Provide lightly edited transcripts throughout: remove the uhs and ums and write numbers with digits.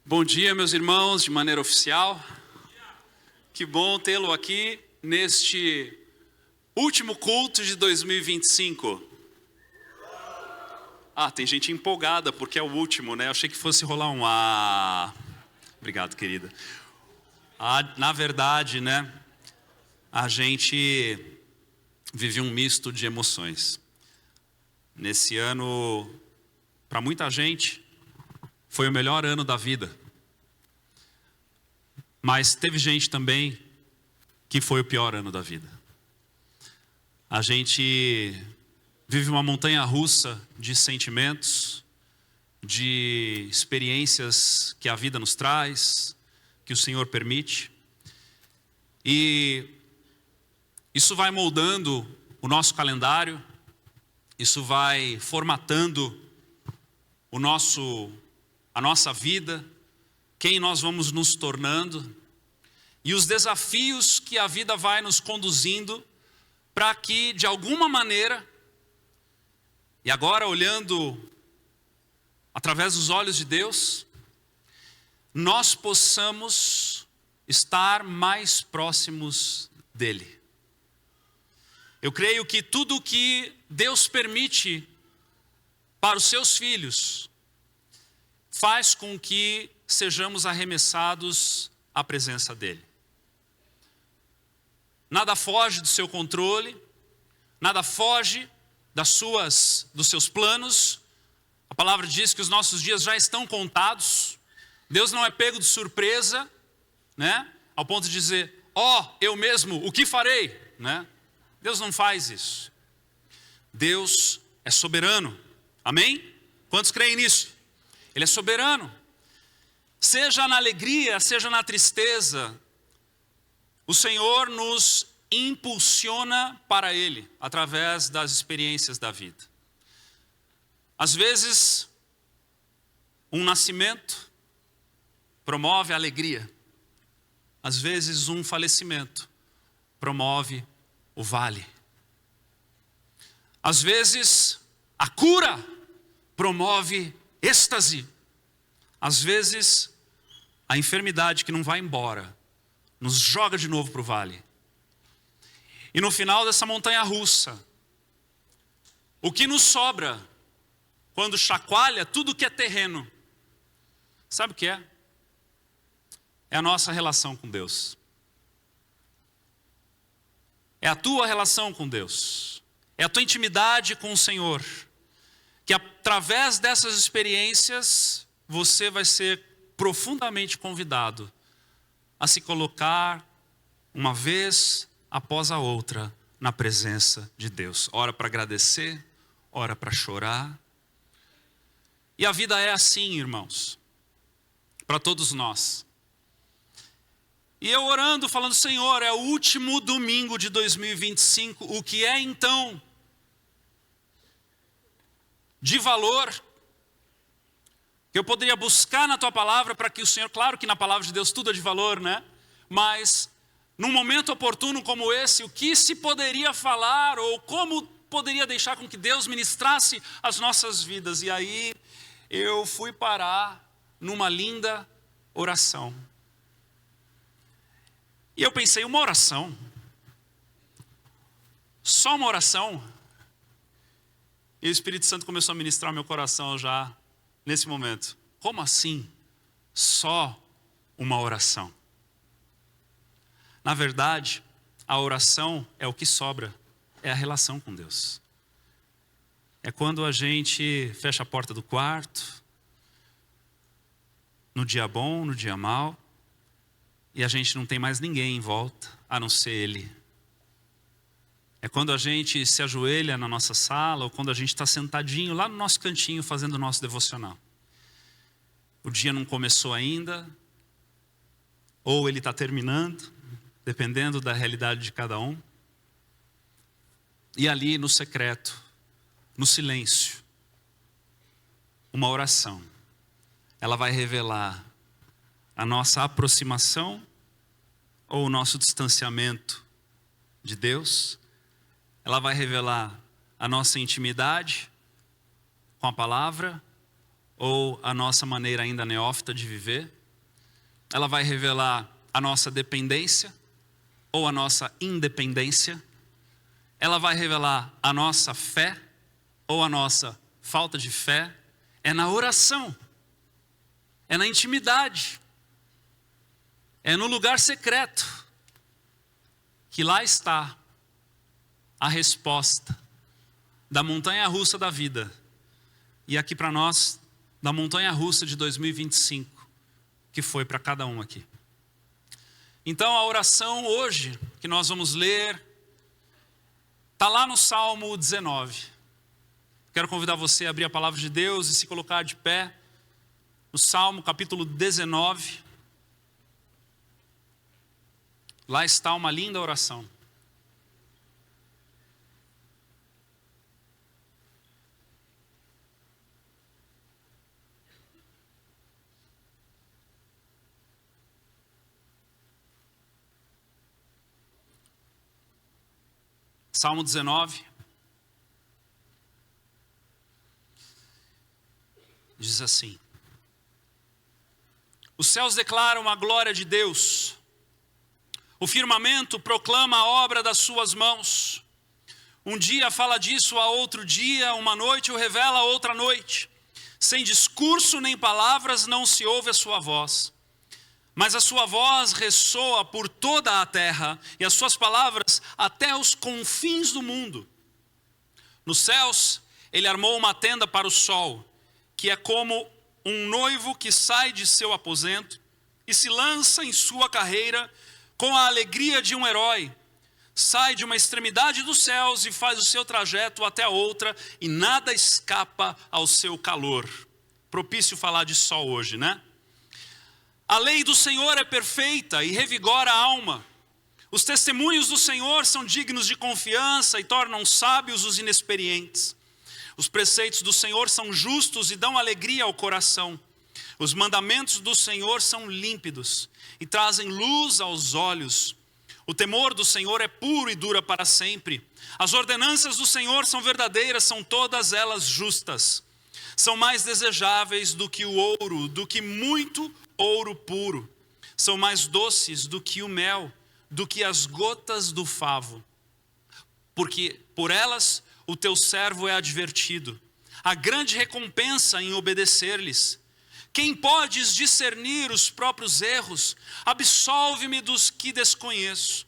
Bom dia, meus irmãos, de maneira oficial. Que bom tê-lo aqui neste último culto de 2025. Tem gente empolgada porque é o último, né? Eu achei que fosse rolar um Obrigado, querida. Na verdade, né? A gente vive um misto de emoções. Nesse ano, para muita gente, foi o melhor ano da vida. Mas teve gente também que foi o pior ano da vida. A gente vive uma montanha-russa de sentimentos, de experiências que a vida nos traz, que o Senhor permite. E isso vai moldando o nosso calendário, isso vai formatando a nossa vida, quem nós vamos nos tornando e os desafios que a vida vai nos conduzindo para que, de alguma maneira, e agora olhando através dos olhos de Deus, nós possamos estar mais próximos dEle. Eu creio que tudo o que Deus permite para os seus filhos faz com que sejamos arremessados à presença dEle. Nada foge do seu controle, nada foge dos seus planos. A palavra diz que os nossos dias já estão contados. Deus não é pego de surpresa, né? Ao ponto de dizer, eu mesmo, o que farei? Né? Deus não faz isso. Deus é soberano. Amém? Quantos creem nisso? Ele é soberano. Seja na alegria, seja na tristeza, o Senhor nos impulsiona para Ele, através das experiências da vida. Às vezes, um nascimento promove a alegria. Às vezes, um falecimento promove o vale. Às vezes, a cura promove êxtase. Às vezes, a enfermidade que não vai embora nos joga de novo para o vale. E no final dessa montanha-russa, o que nos sobra quando chacoalha tudo que é terreno, sabe o que é? É a nossa relação com Deus. É a tua relação com Deus. É a tua intimidade com o Senhor. Que através dessas experiências, você vai ser profundamente convidado a se colocar uma vez após a outra na presença de Deus. Ora para agradecer, ora para chorar. E a vida é assim, irmãos, para todos nós. E eu orando, falando, Senhor, é o último domingo de 2025, o que é então de valor que eu poderia buscar na tua palavra para que o Senhor, claro que na palavra de Deus tudo é de valor, né? Mas num momento oportuno como esse, o que se poderia falar ou como poderia deixar com que Deus ministrasse as nossas vidas? E aí eu fui parar numa linda oração. E eu pensei, uma oração? Só uma oração? E o Espírito Santo começou a ministrar meu coração já nesse momento. Como assim? Só uma oração? Na verdade, a oração é o que sobra. É a relação com Deus. É quando a gente fecha a porta do quarto, no dia bom, no dia mau, e a gente não tem mais ninguém em volta, a não ser Ele. É quando a gente se ajoelha na nossa sala, ou quando a gente está sentadinho lá no nosso cantinho fazendo o nosso devocional. O dia não começou ainda, ou ele está terminando, dependendo da realidade de cada um. E ali no secreto, no silêncio, uma oração, ela vai revelar a nossa aproximação ou o nosso distanciamento de Deus. Ela vai revelar a nossa intimidade com a palavra ou a nossa maneira ainda neófita de viver. ela vai revelar a nossa dependência ou a nossa independência. Ela vai revelar a nossa fé ou a nossa falta de fé. É na oração, é na intimidade, é no lugar secreto, que lá está a resposta da montanha-russa da vida. E aqui para nós, da montanha-russa de 2025, que foi para cada um aqui. Então a oração hoje, que nós vamos ler, está lá no Salmo 19. Quero convidar você a abrir a palavra de Deus e se colocar de pé no Salmo capítulo 19. Lá está uma linda oração. Salmo 19. Diz assim: os céus declaram a glória de Deus, o firmamento proclama a obra das suas mãos. Um dia fala disso a outro dia, uma noite o revela a outra noite. Sem discurso nem palavras não se ouve a sua voz. Mas a sua voz ressoa por toda a terra, e as suas palavras até os confins do mundo. Nos céus, ele armou uma tenda para o sol, que é como um noivo que sai de seu aposento e se lança em sua carreira com a alegria de um herói. Sai de uma extremidade dos céus e faz o seu trajeto até a outra, e nada escapa ao seu calor. Propício falar de sol hoje, né? A lei do Senhor é perfeita e revigora a alma. Os testemunhos do Senhor são dignos de confiança e tornam sábios os inexperientes. Os preceitos do Senhor são justos e dão alegria ao coração. Os mandamentos do Senhor são límpidos e trazem luz aos olhos. O temor do Senhor é puro e dura para sempre. As ordenanças do Senhor são verdadeiras, são todas elas justas. São mais desejáveis do que o ouro, do que muito ouro puro. São mais doces do que o mel, do que as gotas do favo. Porque por elas o teu servo é advertido. Há grande recompensa em obedecer-lhes. Quem podes discernir os próprios erros? Absolve-me dos que desconheço.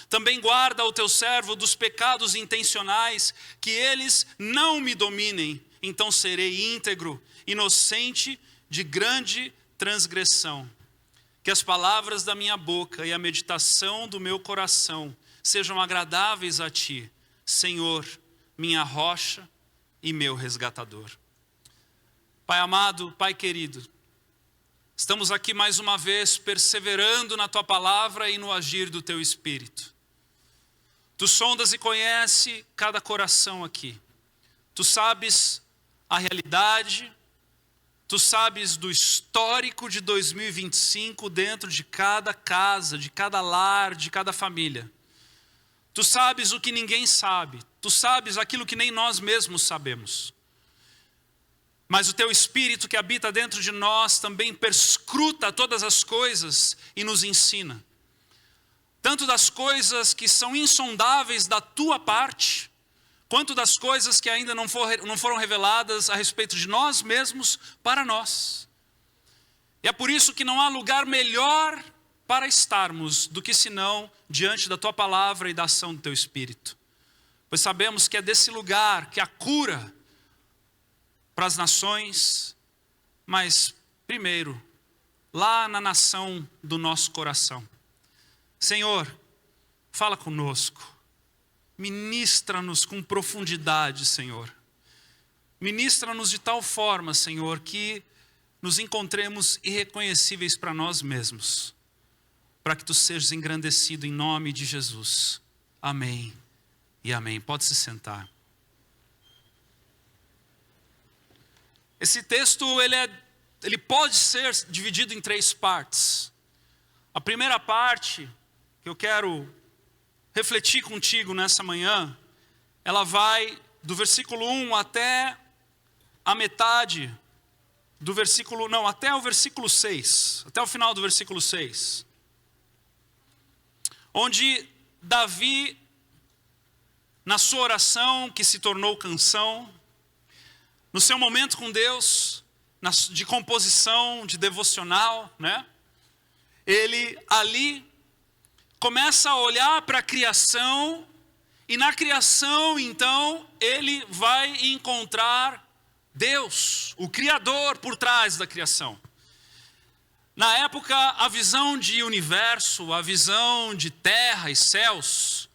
Também guarda o teu servo dos pecados intencionais, que eles não me dominem. Então serei íntegro, inocente de grande transgressão. Que as palavras da minha boca e a meditação do meu coração sejam agradáveis a ti, Senhor, minha rocha e meu resgatador. Pai amado, Pai querido, estamos aqui mais uma vez perseverando na tua palavra e no agir do teu Espírito. Tu sondas e conheces cada coração aqui. Tu sabes a realidade, tu sabes do histórico de 2025 dentro de cada casa, de cada lar, de cada família. Tu sabes o que ninguém sabe, tu sabes aquilo que nem nós mesmos sabemos. Mas o teu Espírito que habita dentro de nós também perscruta todas as coisas e nos ensina. Tanto das coisas que são insondáveis da tua parte, quanto das coisas que ainda não foram reveladas a respeito de nós mesmos para nós. E é por isso que não há lugar melhor para estarmos do que senão diante da tua palavra e da ação do teu Espírito. Pois sabemos que é desse lugar que a cura para as nações, mas primeiro, lá na nação do nosso coração. Senhor, fala conosco. Ministra-nos com profundidade, Senhor. Ministra-nos de tal forma, Senhor, que nos encontremos irreconhecíveis para nós mesmos. Para que tu sejas engrandecido em nome de Jesus. Amém e amém. Pode se sentar. Esse texto, ele pode ser dividido em 3 partes. A primeira parte, que eu quero refletir contigo nessa manhã, ela vai do versículo 1 até a metade até o versículo 6, até o final do versículo 6, onde Davi, na sua oração que se tornou canção, no seu momento com Deus, de composição, de devocional, né? Ele ali começa a olhar para a criação, e na criação, então, ele vai encontrar Deus, o Criador por trás da criação. Na época, a visão de universo, a visão de terra e céus,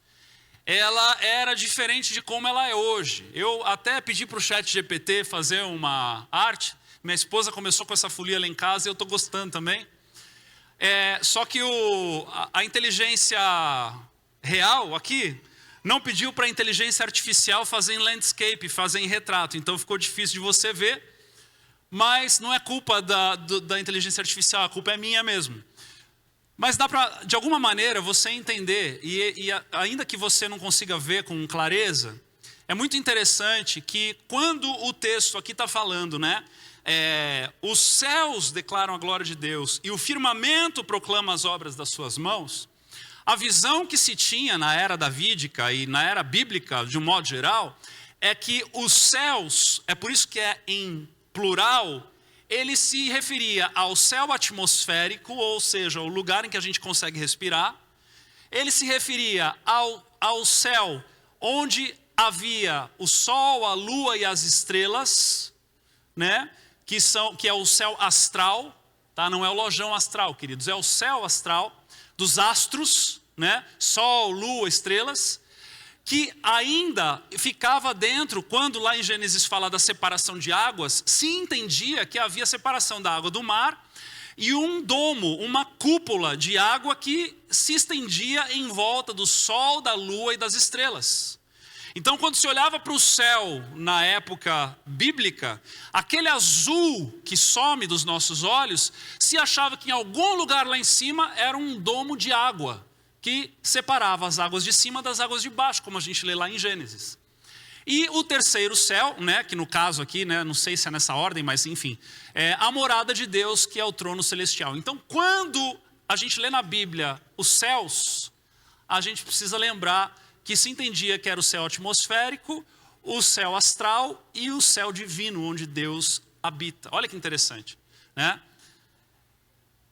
ela era diferente de como ela é hoje. Eu até pedi para o ChatGPT fazer uma arte. Minha esposa começou com essa folia lá em casa e eu estou gostando também. Só que a inteligência real aqui não pediu para a inteligência artificial fazer em landscape, fazer em retrato. Então ficou difícil de você ver. Mas não é culpa da inteligência artificial, a culpa é minha mesmo. Mas dá para, de alguma maneira, você entender, e ainda que você não consiga ver com clareza, é muito interessante que quando o texto aqui está falando, né? Os céus declaram a glória de Deus e o firmamento proclama as obras das suas mãos, a visão que se tinha na era davídica e na era bíblica, de um modo geral, é que os céus, é por isso que é em plural, ele se referia ao céu atmosférico, ou seja, o lugar em que a gente consegue respirar. Ele se referia ao céu onde havia o sol, a lua e as estrelas, né? Que é o céu astral, tá? Não é o lojão astral, queridos, é o céu astral dos astros, né? Sol, lua, estrelas, que ainda ficava dentro, quando lá em Gênesis fala da separação de águas, se entendia que havia separação da água do mar e um domo, uma cúpula de água que se estendia em volta do sol, da lua e das estrelas. Então, quando se olhava para o céu na época bíblica, aquele azul que some dos nossos olhos, se achava que em algum lugar lá em cima era um domo de água, que separava as águas de cima das águas de baixo, como a gente lê lá em Gênesis. E o terceiro céu, né, que no caso aqui, né, não sei se é nessa ordem, mas enfim, é a morada de Deus, que é o trono celestial. Então, quando a gente lê na Bíblia os céus, a gente precisa lembrar que se entendia que era o céu atmosférico, o céu astral e o céu divino, onde Deus habita. Olha que interessante, né?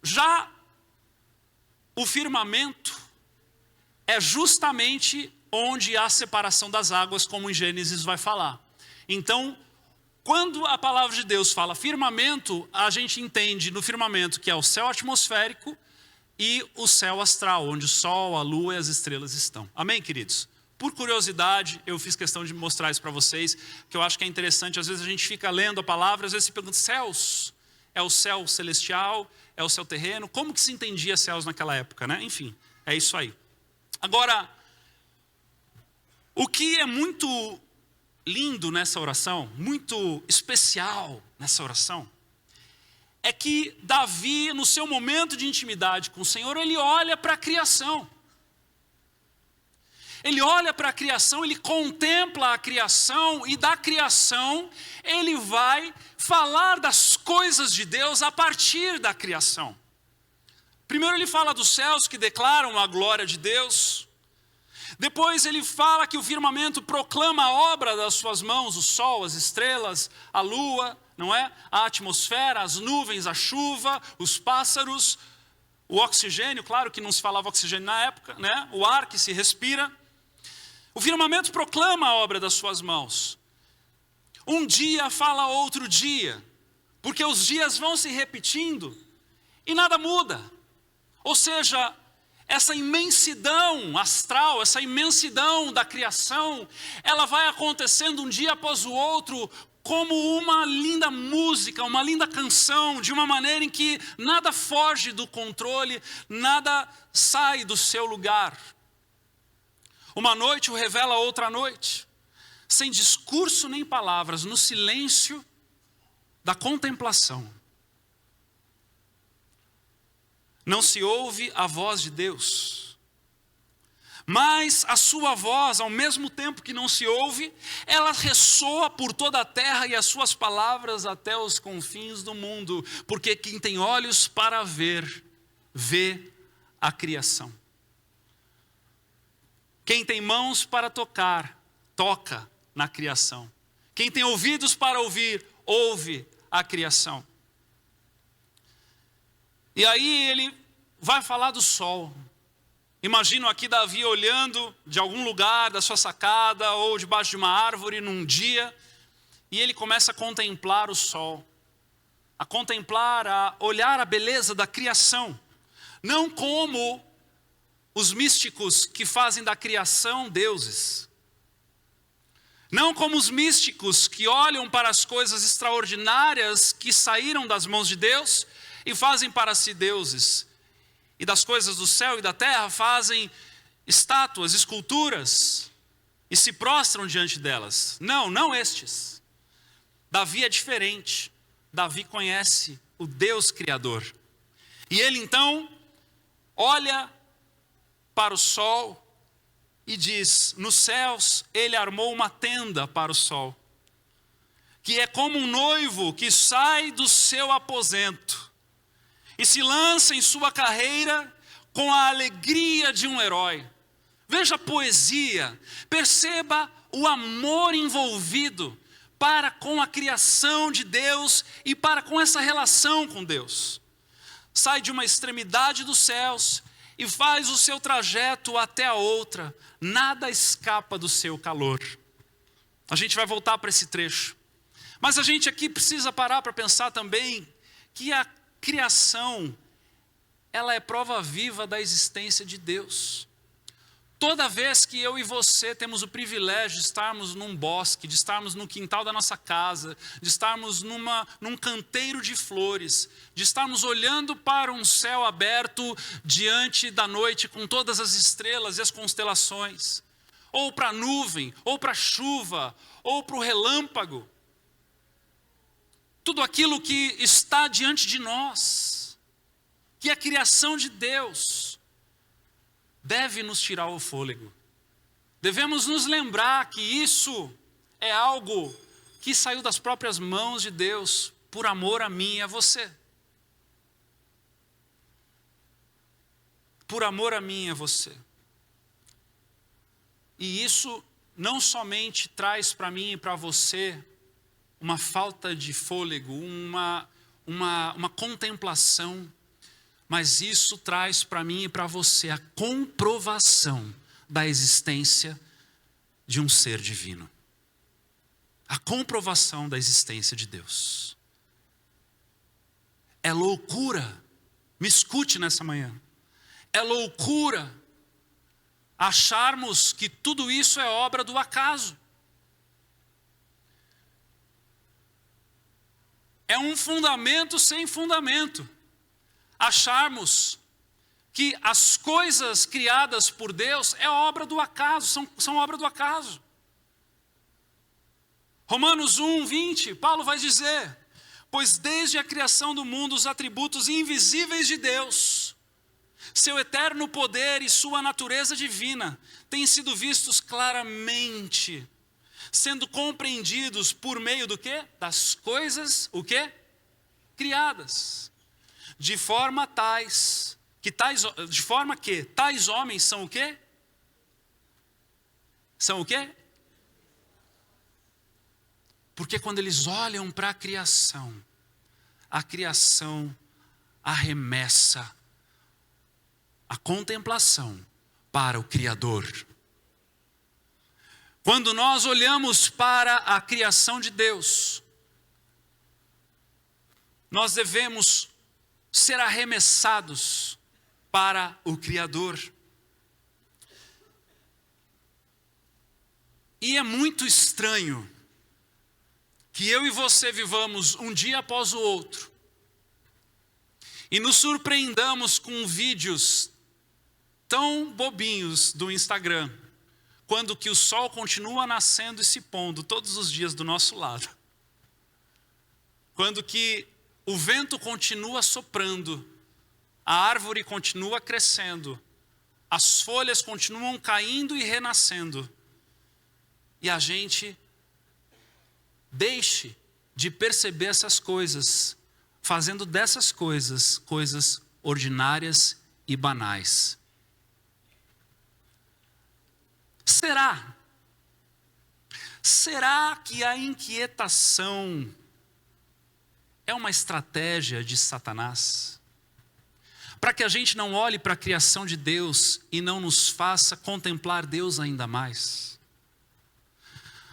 Já o firmamento é justamente onde há separação das águas, como em Gênesis vai falar. Então, quando a palavra de Deus fala firmamento, a gente entende no firmamento que é o céu atmosférico e o céu astral, onde o sol, a lua e as estrelas estão. Amém, queridos? Por curiosidade, eu fiz questão de mostrar isso para vocês, que eu acho que é interessante. Às vezes a gente fica lendo a palavra, às vezes se pergunta, céus, é o céu celestial, é o céu terreno? Como que se entendia céus naquela época, né? Enfim, é isso aí. Agora, o que é muito lindo nessa oração, muito especial nessa oração, é que Davi, no seu momento de intimidade com o Senhor, ele olha para a criação. Ele olha para a criação, ele contempla a criação, e da criação ele vai falar das coisas de Deus a partir da criação. Primeiro ele fala dos céus que declaram a glória de Deus. Depois ele fala que o firmamento proclama a obra das suas mãos, o sol, as estrelas, a lua, não é? A atmosfera, as nuvens, a chuva, os pássaros, o oxigênio, claro que não se falava oxigênio na época, né? O ar que se respira. O firmamento proclama a obra das suas mãos. Um dia fala outro dia, porque os dias vão se repetindo e nada muda. Ou seja, essa imensidão astral, essa imensidão da criação, ela vai acontecendo um dia após o outro, como uma linda música, uma linda canção, de uma maneira em que nada foge do controle, nada sai do seu lugar. Uma noite o revela outra noite, sem discurso nem palavras, no silêncio da contemplação. Não se ouve a voz de Deus, Mas a sua voz, ao mesmo tempo que não se ouve, ela ressoa por toda a terra e as suas palavras até os confins do mundo. Porque quem tem olhos para ver, vê a criação. Quem tem mãos para tocar, toca na criação. Quem tem ouvidos para ouvir, ouve a criação. E aí ele vai falar do sol. Imagino aqui Davi olhando de algum lugar da sua sacada ou debaixo de uma árvore num dia, e ele começa a contemplar o sol, a contemplar, a olhar a beleza da criação, não como os místicos que fazem da criação deuses, não como os místicos que olham para as coisas extraordinárias que saíram das mãos de Deus e fazem para si deuses. E das coisas do céu e da terra fazem estátuas, esculturas, e se prostram diante delas. Não estes. Davi é diferente. Davi conhece o Deus Criador. E ele então olha para o sol e diz: nos céus ele armou uma tenda para o sol, que é como um noivo que sai do seu aposento e se lança em sua carreira com a alegria de um herói. Veja a poesia, perceba o amor envolvido para com a criação de Deus e para com essa relação com Deus. Sai de uma extremidade dos céus e faz o seu trajeto até a outra, nada escapa do seu calor. A gente vai voltar para esse trecho. Mas a gente aqui precisa parar para pensar também que a criação, ela é prova viva da existência de Deus. Toda vez que eu e você temos o privilégio de estarmos num bosque, de estarmos no quintal da nossa casa, de estarmos num canteiro de flores, de estarmos olhando para um céu aberto diante da noite com todas as estrelas e as constelações, ou para a nuvem, ou para a chuva, ou para o relâmpago, tudo aquilo que está diante de nós, que é a criação de Deus, deve nos tirar o fôlego. Devemos nos lembrar que isso é algo que saiu das próprias mãos de Deus, por amor a mim e a você. Por amor a mim e a você. E isso não somente traz para mim e para você uma falta de fôlego, uma contemplação, mas isso traz para mim e para você a comprovação da existência de um ser divino. A comprovação da existência de Deus. É loucura, me escute nessa manhã, é loucura acharmos que tudo isso é obra do acaso. É um fundamento sem fundamento acharmos que as coisas criadas por Deus é obra do acaso, são obra do acaso. Romanos 1:20, Paulo vai dizer: pois desde a criação do mundo os atributos invisíveis de Deus, seu eterno poder e sua natureza divina, têm sido vistos claramente, sendo compreendidos por meio do quê? Das coisas, o quê? Criadas. De forma que tais homens são o quê? São o quê? Porque quando eles olham para a criação arremessa a contemplação para o Criador. Quando nós olhamos para a criação de Deus, nós devemos ser arremessados para o Criador. E é muito estranho que eu e você vivamos um dia após o outro e nos surpreendamos com vídeos tão bobinhos do Instagram, quando que o sol continua nascendo e se pondo todos os dias do nosso lado. Quando que o vento continua soprando, a árvore continua crescendo, as folhas continuam caindo e renascendo. E a gente deixe de perceber essas coisas, fazendo dessas coisas, coisas ordinárias e banais. Será que a inquietação é uma estratégia de Satanás? Para que a gente não olhe para a criação de Deus e não nos faça contemplar Deus ainda mais?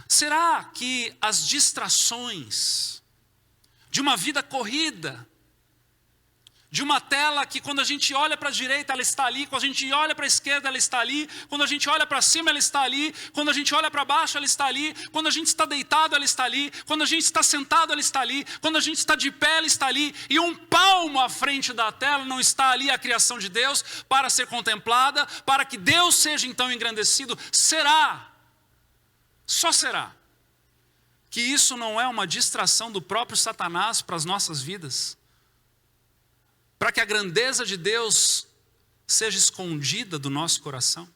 Será que as distrações de uma vida corrida, de uma tela que quando a gente olha para a direita ela está ali, quando a gente olha para a esquerda ela está ali, quando a gente olha para cima ela está ali, quando a gente olha para baixo ela está ali, quando a gente está deitado ela está ali, quando a gente está sentado ela está ali, quando a gente está de pé ela está ali, e um palmo à frente da tela não está ali a criação de Deus para ser contemplada, para que Deus seja então engrandecido? Só será que isso não é uma distração do próprio Satanás para as nossas vidas? Para que a grandeza de Deus seja escondida do nosso coração?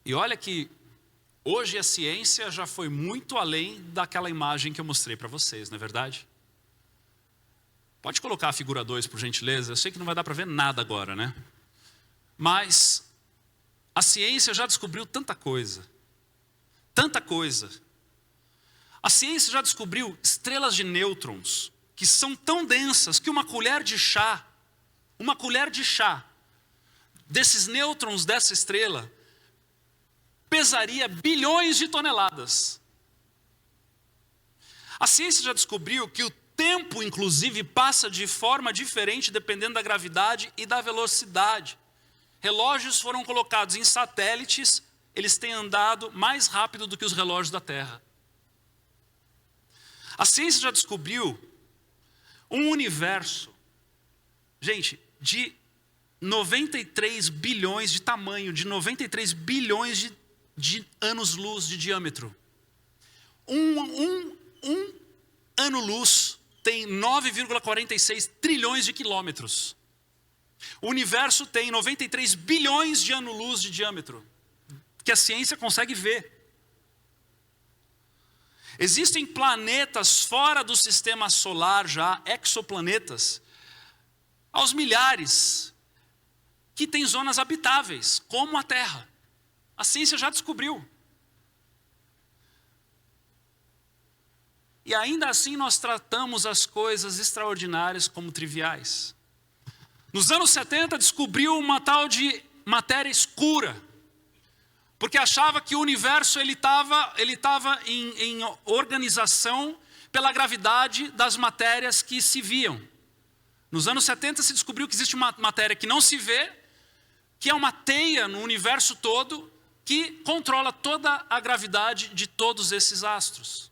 E olha que hoje a ciência já foi muito além daquela imagem que eu mostrei para vocês, não é verdade? Pode colocar a figura 2, por gentileza. Eu sei que não vai dar para ver nada agora, né? Mas a ciência já descobriu tanta coisa. Tanta coisa. A ciência já descobriu estrelas de nêutrons que são tão densas que uma colher de chá desses nêutrons dessa estrela pesaria bilhões de toneladas. A ciência já descobriu que o tempo, inclusive, passa de forma diferente dependendo da gravidade e da velocidade. Relógios foram colocados em satélites, eles têm andado mais rápido do que os relógios da Terra. A ciência já descobriu um universo, gente, de 93 bilhões de tamanho, de 93 bilhões de anos-luz de diâmetro. Um ano-luz tem 9,46 trilhões de quilômetros. O universo tem 93 bilhões de anos-luz de diâmetro, que a ciência consegue ver. Existem planetas fora do sistema solar já, exoplanetas, aos milhares, que têm zonas habitáveis, como a Terra. A ciência já descobriu. E ainda assim nós tratamos as coisas extraordinárias como triviais. Nos anos 70 descobriu uma tal de matéria escura, porque achava que o universo ele estava em organização pela gravidade das matérias que se viam. Nos anos 70 se descobriu que existe uma matéria que não se vê, que é uma teia no universo todo, que controla toda a gravidade de todos esses astros.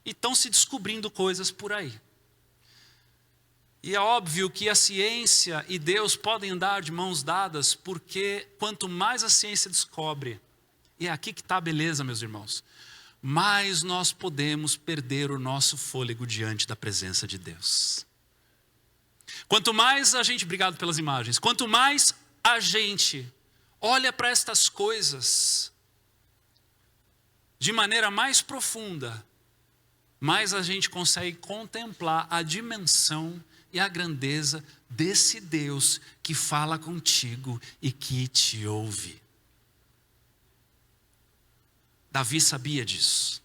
E estão se descobrindo coisas por aí. E é óbvio que a ciência e Deus podem andar de mãos dadas, porque quanto mais a ciência descobre, e é aqui que está a beleza, meus irmãos, mais nós podemos perder o nosso fôlego diante da presença de Deus. Quanto mais a gente, obrigado pelas imagens, quanto mais a gente olha para estas coisas de maneira mais profunda, mais a gente consegue contemplar a dimensão e a grandeza desse Deus que fala contigo e que te ouve. Davi sabia disso.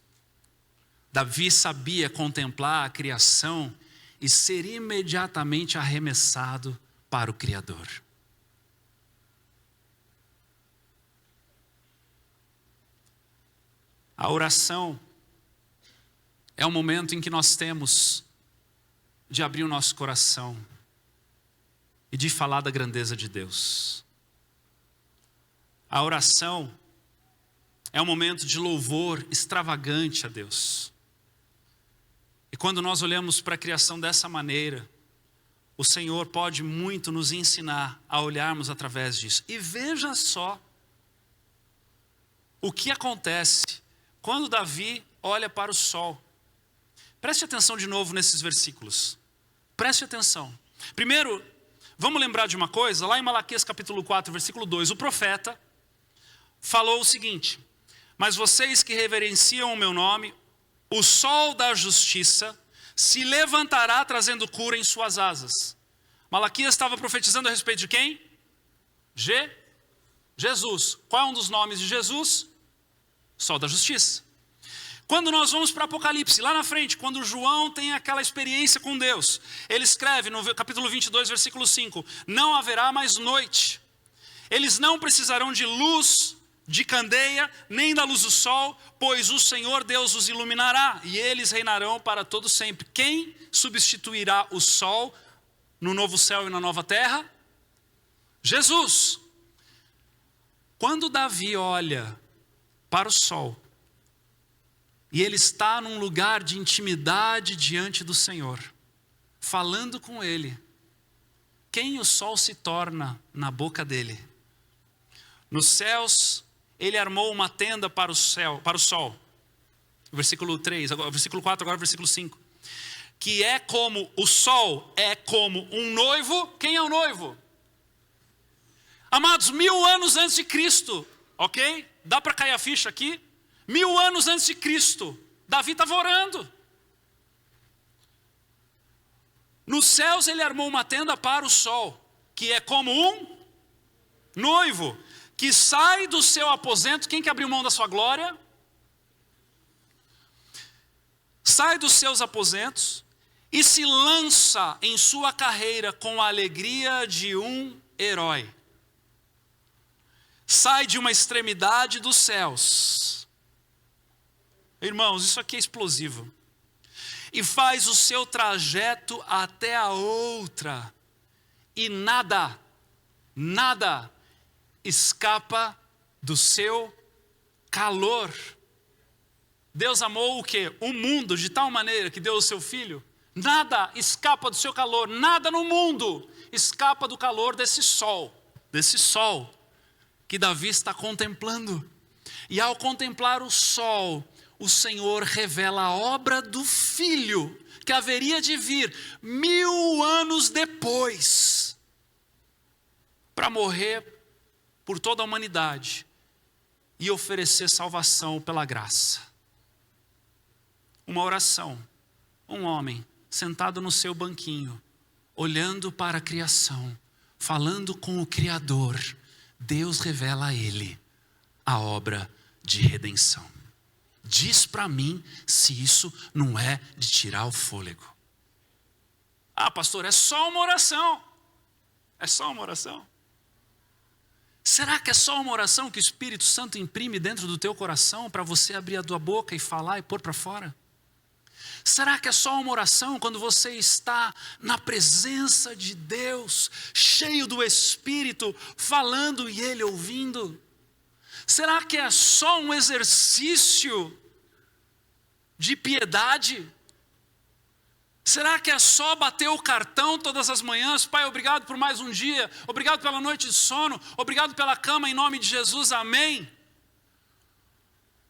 Davi sabia contemplar a criação e ser imediatamente arremessado para o Criador. A oração é o momento em que nós temos de abrir o nosso coração e de falar da grandeza de Deus. A oração é um momento de louvor extravagante a Deus. E quando nós olhamos para a criação dessa maneira, o Senhor pode muito nos ensinar a olharmos através disso. E veja só o que acontece quando Davi olha para o sol. Preste atenção de novo nesses versículos. Preste atenção. Primeiro, vamos lembrar de uma coisa, lá em Malaquias capítulo 4, versículo 2, o profeta falou o seguinte: mas vocês que reverenciam o meu nome, o sol da justiça se levantará trazendo cura em suas asas. Malaquias estava profetizando a respeito de quem? Jesus. Qual é um dos nomes de Jesus? Sol da justiça. Quando nós vamos para Apocalipse, lá na frente, quando João tem aquela experiência com Deus, ele escreve no capítulo 22, versículo 5, não haverá mais noite, eles não precisarão de luz, de candeia, nem da luz do sol, pois o Senhor Deus os iluminará, e eles reinarão para todo sempre. Quem substituirá o sol no novo céu e na nova terra? Jesus. Quando Davi olha para o sol, e ele está num lugar de intimidade diante do Senhor, falando com ele, quem o sol se torna na boca dele? Nos céus, ele armou uma tenda para o sol. Versículo 3, agora, versículo 4, agora versículo 5. Que é como, o sol é como um noivo. Quem é o noivo? Amados, 1000 anos antes de Cristo, ok? Dá para cair a ficha aqui? 1000 anos antes de Cristo, Davi estava orando. Nos céus ele armou uma tenda para o sol, que é como um noivo, que sai do seu aposento. Quem que abriu mão da sua glória? Sai dos seus aposentos e se lança em sua carreira com a alegria de um herói. Sai de uma extremidade dos céus. Irmãos, isso aqui é explosivo. E faz o seu trajeto até a outra. E nada escapa do seu calor. Deus amou o quê? O mundo de tal maneira que deu o seu filho. Nada escapa do seu calor. Nada no mundo escapa do calor desse sol. Desse sol que Davi está contemplando. E ao contemplar o sol, o Senhor revela a obra do Filho, que haveria de vir 1000 anos depois, para morrer por toda a humanidade e oferecer salvação pela graça. Uma oração, um homem sentado no seu banquinho, olhando para a criação, falando com o Criador, Deus revela a ele a obra de redenção. Diz para mim se isso não é de tirar o fôlego. Ah, pastor, é só uma oração. É só uma oração. Será que é só uma oração que o Espírito Santo imprime dentro do teu coração para você abrir a tua boca e falar e pôr para fora? Será que é só uma oração quando você está na presença de Deus, cheio do Espírito, falando e Ele ouvindo? Será que é só um exercício de piedade? Será que é só bater o cartão todas as manhãs? Pai, obrigado por mais um dia, obrigado pela noite de sono, obrigado pela cama, em nome de Jesus, amém?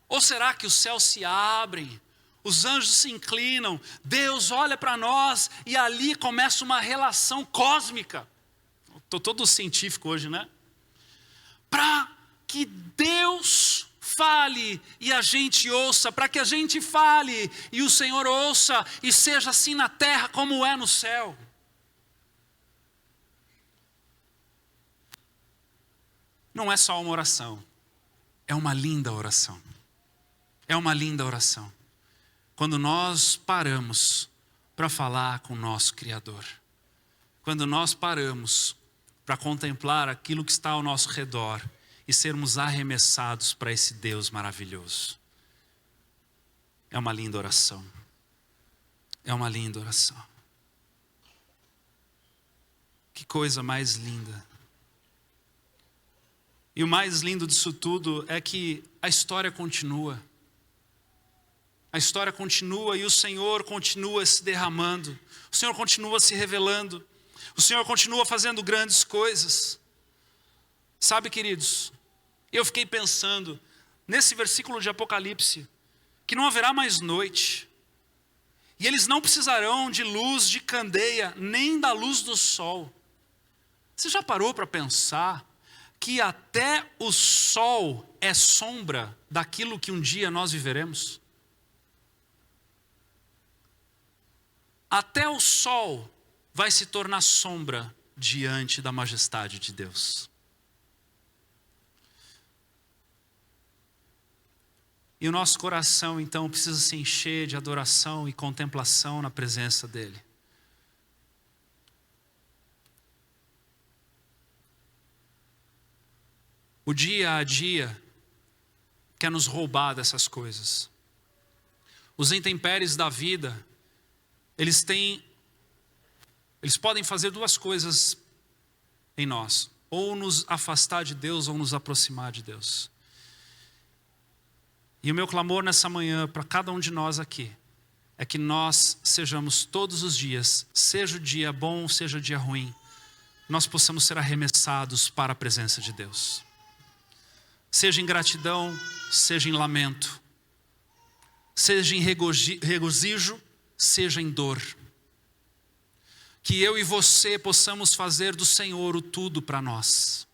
Ou será que os céus se abrem, os anjos se inclinam, Deus olha para nós e ali começa uma relação cósmica? Estou todo científico hoje, né? Para que Deus fale e a gente ouça, para que a gente fale e o Senhor ouça, e seja assim na terra como é no céu. Não é só uma oração, é uma linda oração. É uma linda oração. Quando nós paramos para falar com o nosso Criador, quando nós paramos para contemplar aquilo que está ao nosso redor e sermos arremessados para esse Deus maravilhoso. É uma linda oração. É uma linda oração. Que coisa mais linda. E o mais lindo disso tudo é que a história continua. A história continua e o Senhor continua se derramando. O Senhor continua se revelando. O Senhor continua fazendo grandes coisas. Sabe, queridos, eu fiquei pensando nesse versículo de Apocalipse, que não haverá mais noite, e eles não precisarão de luz de candeia, nem da luz do sol. Você já parou para pensar que até o sol é sombra daquilo que um dia nós viveremos? Até o sol vai se tornar sombra diante da majestade de Deus. E o nosso coração, então, precisa se encher de adoração e contemplação na presença dEle. O dia a dia quer nos roubar dessas coisas. Os intempéries da vida, eles podem fazer duas coisas em nós: ou nos afastar de Deus, ou nos aproximar de Deus. E o meu clamor nessa manhã para cada um de nós aqui é que nós sejamos todos os dias, seja o dia bom, seja o dia ruim, nós possamos ser arremessados para a presença de Deus. Seja em gratidão, seja em lamento, seja em regozijo, seja em dor. Que eu e você possamos fazer do Senhor o tudo para nós.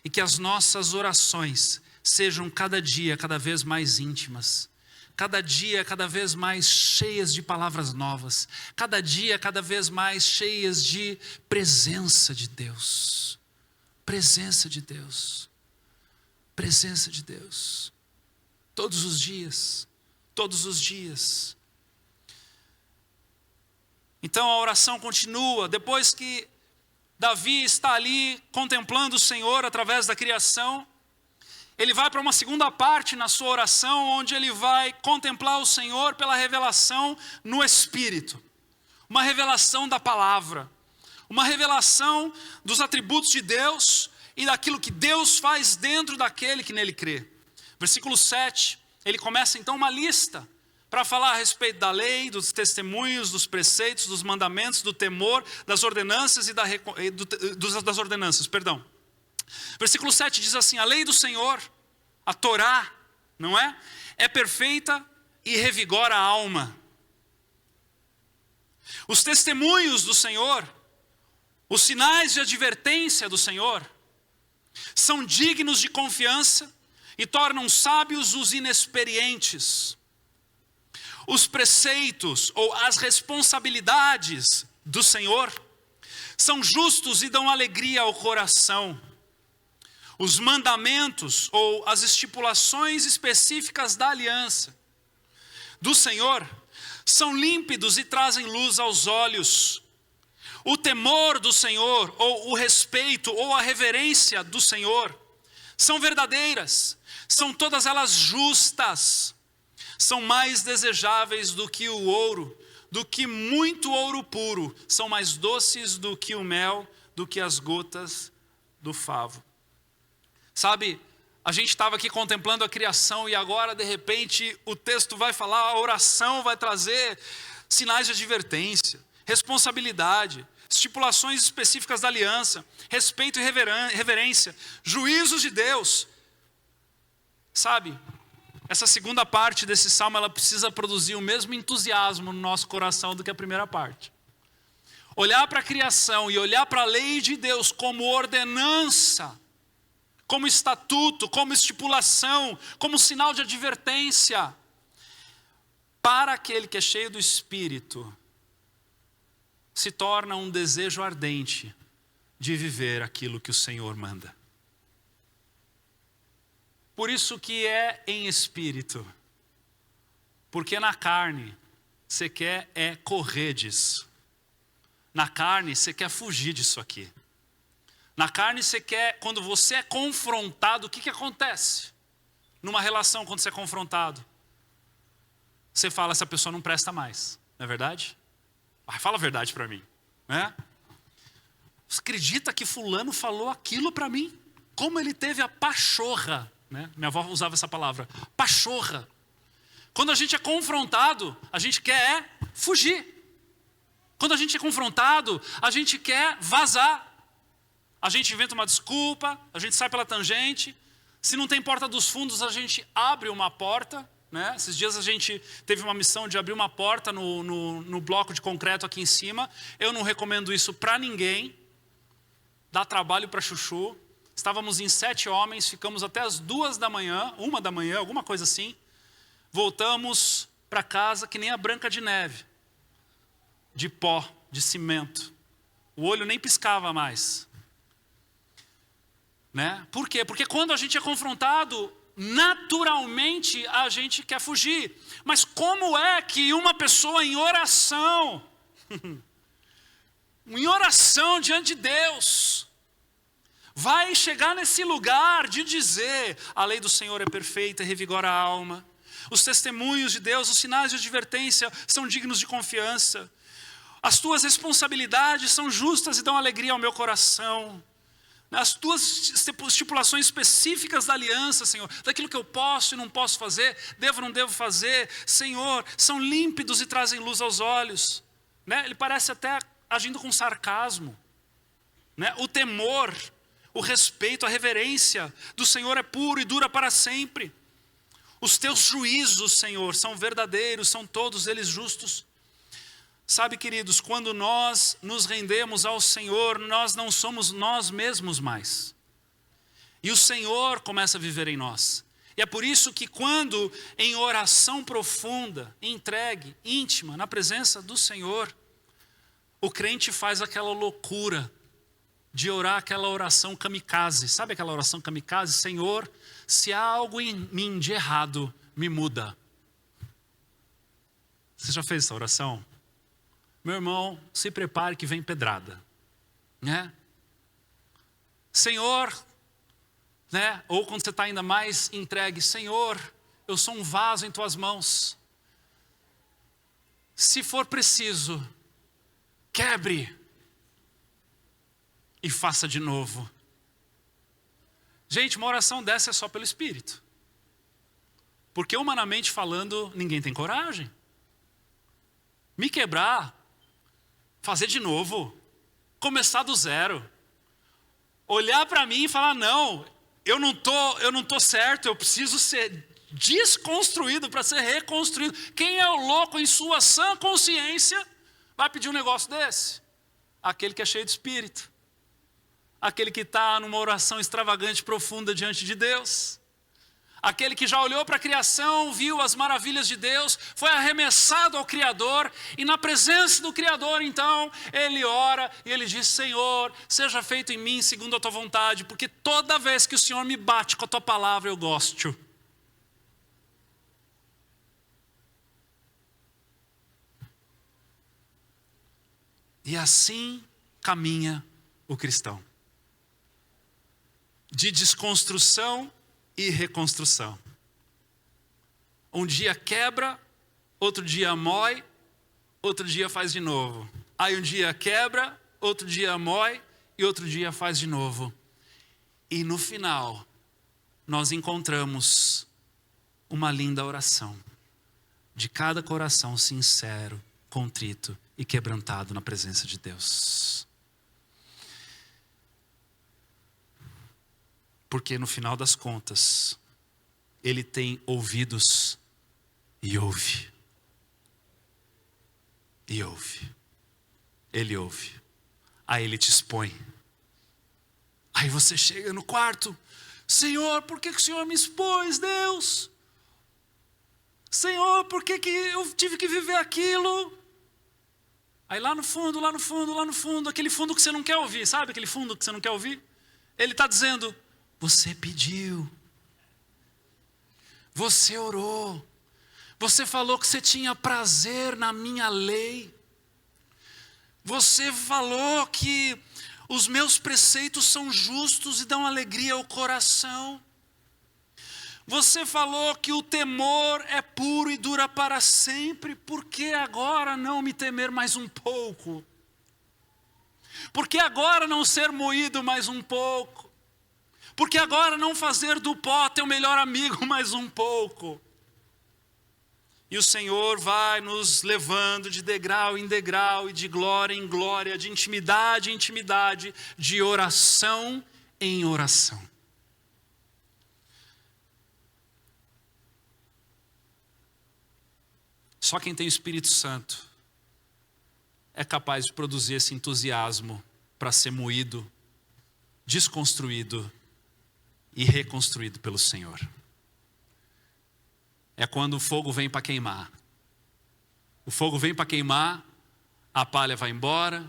E que as nossas orações sejam cada dia cada vez mais íntimas. Cada dia cada vez mais cheias de palavras novas. Cada dia cada vez mais cheias de presença de Deus. Presença de Deus. Presença de Deus. Todos os dias. Todos os dias. Então a oração continua. Depois que Davi está ali contemplando o Senhor através da criação, ele vai para uma segunda parte na sua oração, onde ele vai contemplar o Senhor pela revelação no Espírito. Uma revelação da palavra. Uma revelação dos atributos de Deus e daquilo que Deus faz dentro daquele que nele crê. Versículo 7, ele começa então uma lista para falar a respeito da lei, dos testemunhos, dos preceitos, dos mandamentos, do temor, das ordenanças e das ordenanças, perdão. Versículo 7 diz assim: a lei do Senhor, a Torá, não é? É perfeita e revigora a alma. Os testemunhos do Senhor, os sinais de advertência do Senhor, são dignos de confiança e tornam sábios os inexperientes. Os preceitos ou as responsabilidades do Senhor são justos e dão alegria ao coração. Os mandamentos ou as estipulações específicas da aliança do Senhor são límpidos e trazem luz aos olhos. O temor do Senhor, ou o respeito, ou a reverência do Senhor, são verdadeiras, são todas elas justas, são mais desejáveis do que o ouro, do que muito ouro puro, são mais doces do que o mel, do que as gotas do favo. Sabe, a gente estava aqui contemplando a criação e agora de repente o texto vai falar, a oração vai trazer sinais de advertência, responsabilidade, estipulações específicas da aliança, respeito e reverência, juízos de Deus. Sabe, essa segunda parte desse salmo, ela precisa produzir o mesmo entusiasmo no nosso coração do que a primeira parte. Olhar para a criação e olhar para a lei de Deus como ordenança, como estatuto, como estipulação, como sinal de advertência, para aquele que é cheio do Espírito, se torna um desejo ardente de viver aquilo que o Senhor manda. Por isso que é em espírito, porque na carne você quer correr disso. Na carne você quer fugir disso aqui. Na carne você quer, quando você é confrontado, o que acontece? Numa relação, quando você é confrontado, você fala, essa pessoa não presta mais, não é verdade? Fala a verdade para mim, né? Você acredita que fulano falou aquilo para mim? Como ele teve a pachorra, né? Minha avó usava essa palavra, pachorra. Quando a gente é confrontado, a gente quer fugir. Quando a gente é confrontado, a gente quer vazar. A gente inventa uma desculpa, a gente sai pela tangente. Se não tem porta dos fundos, a gente abre uma porta, né? Esses dias a gente teve uma missão de abrir uma porta no bloco de concreto aqui em cima. Eu não recomendo isso para ninguém. Dá trabalho para chuchu. Estávamos em 7 homens, ficamos até as 2 da manhã, 1 da manhã, alguma coisa assim. Voltamos para casa que nem a Branca de Neve. De pó, de cimento. O olho nem piscava mais. Né? Por quê? Porque quando a gente é confrontado, naturalmente a gente quer fugir. Mas como é que uma pessoa em oração, diante de Deus, vai chegar nesse lugar de dizer: a lei do Senhor é perfeita e revigora a alma. Os testemunhos de Deus, os sinais de advertência são dignos de confiança. As tuas responsabilidades são justas e dão alegria ao meu coração. As tuas estipulações específicas da aliança, Senhor, daquilo que eu posso e não posso fazer, devo ou não devo fazer, Senhor, são límpidos e trazem luz aos olhos. Né? Ele parece até agindo com sarcasmo. Né? O temor, o respeito, a reverência do Senhor é puro e dura para sempre. Os teus juízos, Senhor, são verdadeiros, são todos eles justos. Sabe, queridos, quando nós nos rendemos ao Senhor, nós não somos nós mesmos mais. E o Senhor começa a viver em nós. E é por isso que quando em oração profunda, entregue, íntima, na presença do Senhor, o crente faz aquela loucura de orar aquela oração kamikaze. Sabe aquela oração kamikaze? Senhor, se há algo em mim de errado, me muda. Você já fez essa oração? Meu irmão, se prepare que vem pedrada, né? Senhor, né? Ou quando você está ainda mais entregue, Senhor, eu sou um vaso em tuas mãos. Se for preciso, quebre e faça de novo. Gente, uma oração dessa é só pelo Espírito. Porque humanamente falando, ninguém tem coragem. Me quebrar, fazer de novo, começar do zero, olhar para mim e falar: não, eu não tô certo, eu preciso ser desconstruído para ser reconstruído. Quem é o louco em sua sã consciência vai pedir um negócio desse? Aquele que é cheio de Espírito, aquele que está numa oração extravagante, profunda diante de Deus. Aquele que já olhou para a criação, viu as maravilhas de Deus, foi arremessado ao Criador, e na presença do Criador, então, ele ora e ele diz: Senhor, seja feito em mim segundo a tua vontade, porque toda vez que o Senhor me bate com a tua palavra, eu gosto. E assim caminha o cristão. De desconstrução e reconstrução. Um dia quebra, outro dia mói, outro dia faz de novo. Aí um dia quebra, outro dia mói e outro dia faz de novo. E no final, nós encontramos uma linda oração de cada coração sincero, contrito e quebrantado na presença de Deus. Porque no final das contas, ele tem ouvidos e ouve. E ouve. Ele ouve. Aí ele te expõe. Aí você chega no quarto: Senhor, por que o Senhor me expôs, Deus? Senhor, por que eu tive que viver aquilo? Aí lá no fundo, aquele fundo que você não quer ouvir, sabe aquele fundo que você não quer ouvir? Ele está dizendo: você pediu, você orou, você falou que você tinha prazer na minha lei, você falou que os meus preceitos são justos e dão alegria ao coração, você falou que o temor é puro e dura para sempre. Por que agora não me temer mais um pouco? Por que agora não ser moído mais um pouco? Por que agora não fazer do pó teu melhor amigo mais um pouco? E o Senhor vai nos levando de degrau em degrau, e de glória em glória, de intimidade em intimidade, de oração em oração. Só quem tem o Espírito Santo é capaz de produzir esse entusiasmo para ser moído, desconstruído e reconstruído pelo Senhor. É quando o fogo vem para queimar. O fogo vem para queimar, a palha vai embora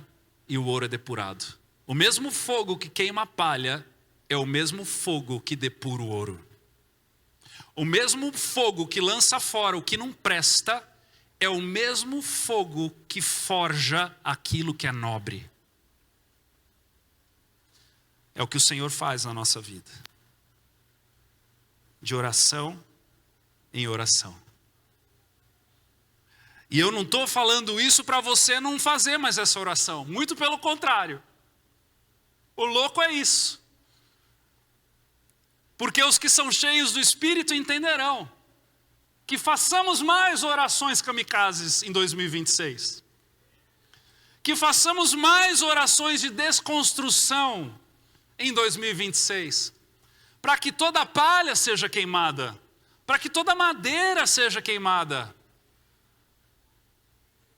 e o ouro é depurado. O mesmo fogo que queima a palha é o mesmo fogo que depura o ouro. O mesmo fogo que lança fora o que não presta é o mesmo fogo que forja aquilo que é nobre. É o que o Senhor faz na nossa vida. De oração em oração. E eu não estou falando isso para você não fazer mais essa oração. Muito pelo contrário. O louco é isso. Porque os que são cheios do Espírito entenderão que façamos mais orações kamikazes em 2026. Que façamos mais orações de desconstrução em 2026. Para que toda a palha seja queimada. Para que toda a madeira seja queimada.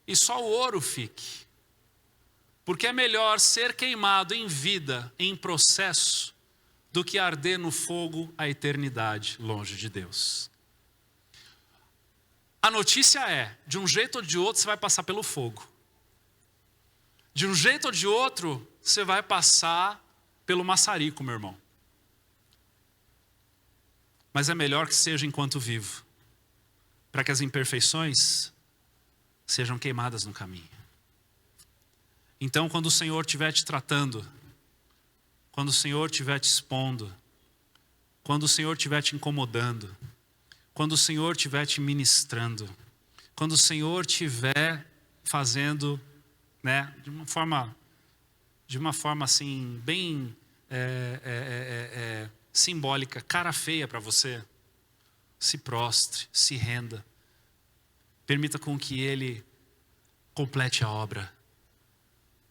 E só o ouro fique. Porque é melhor ser queimado em vida, em processo, do que arder no fogo a eternidade, longe de Deus. A notícia é, de um jeito ou de outro você vai passar pelo fogo. De um jeito ou de outro você vai passar pelo maçarico, meu irmão. Mas é melhor que seja enquanto vivo, para que as imperfeições sejam queimadas no caminho. Então, quando o Senhor estiver te tratando, quando o Senhor estiver te expondo, quando o Senhor estiver te incomodando, quando o Senhor estiver te ministrando, quando o Senhor estiver fazendo, né, de uma forma assim, bem simbólica, cara feia para você, se prostre, se renda. Permita com que Ele complete a obra.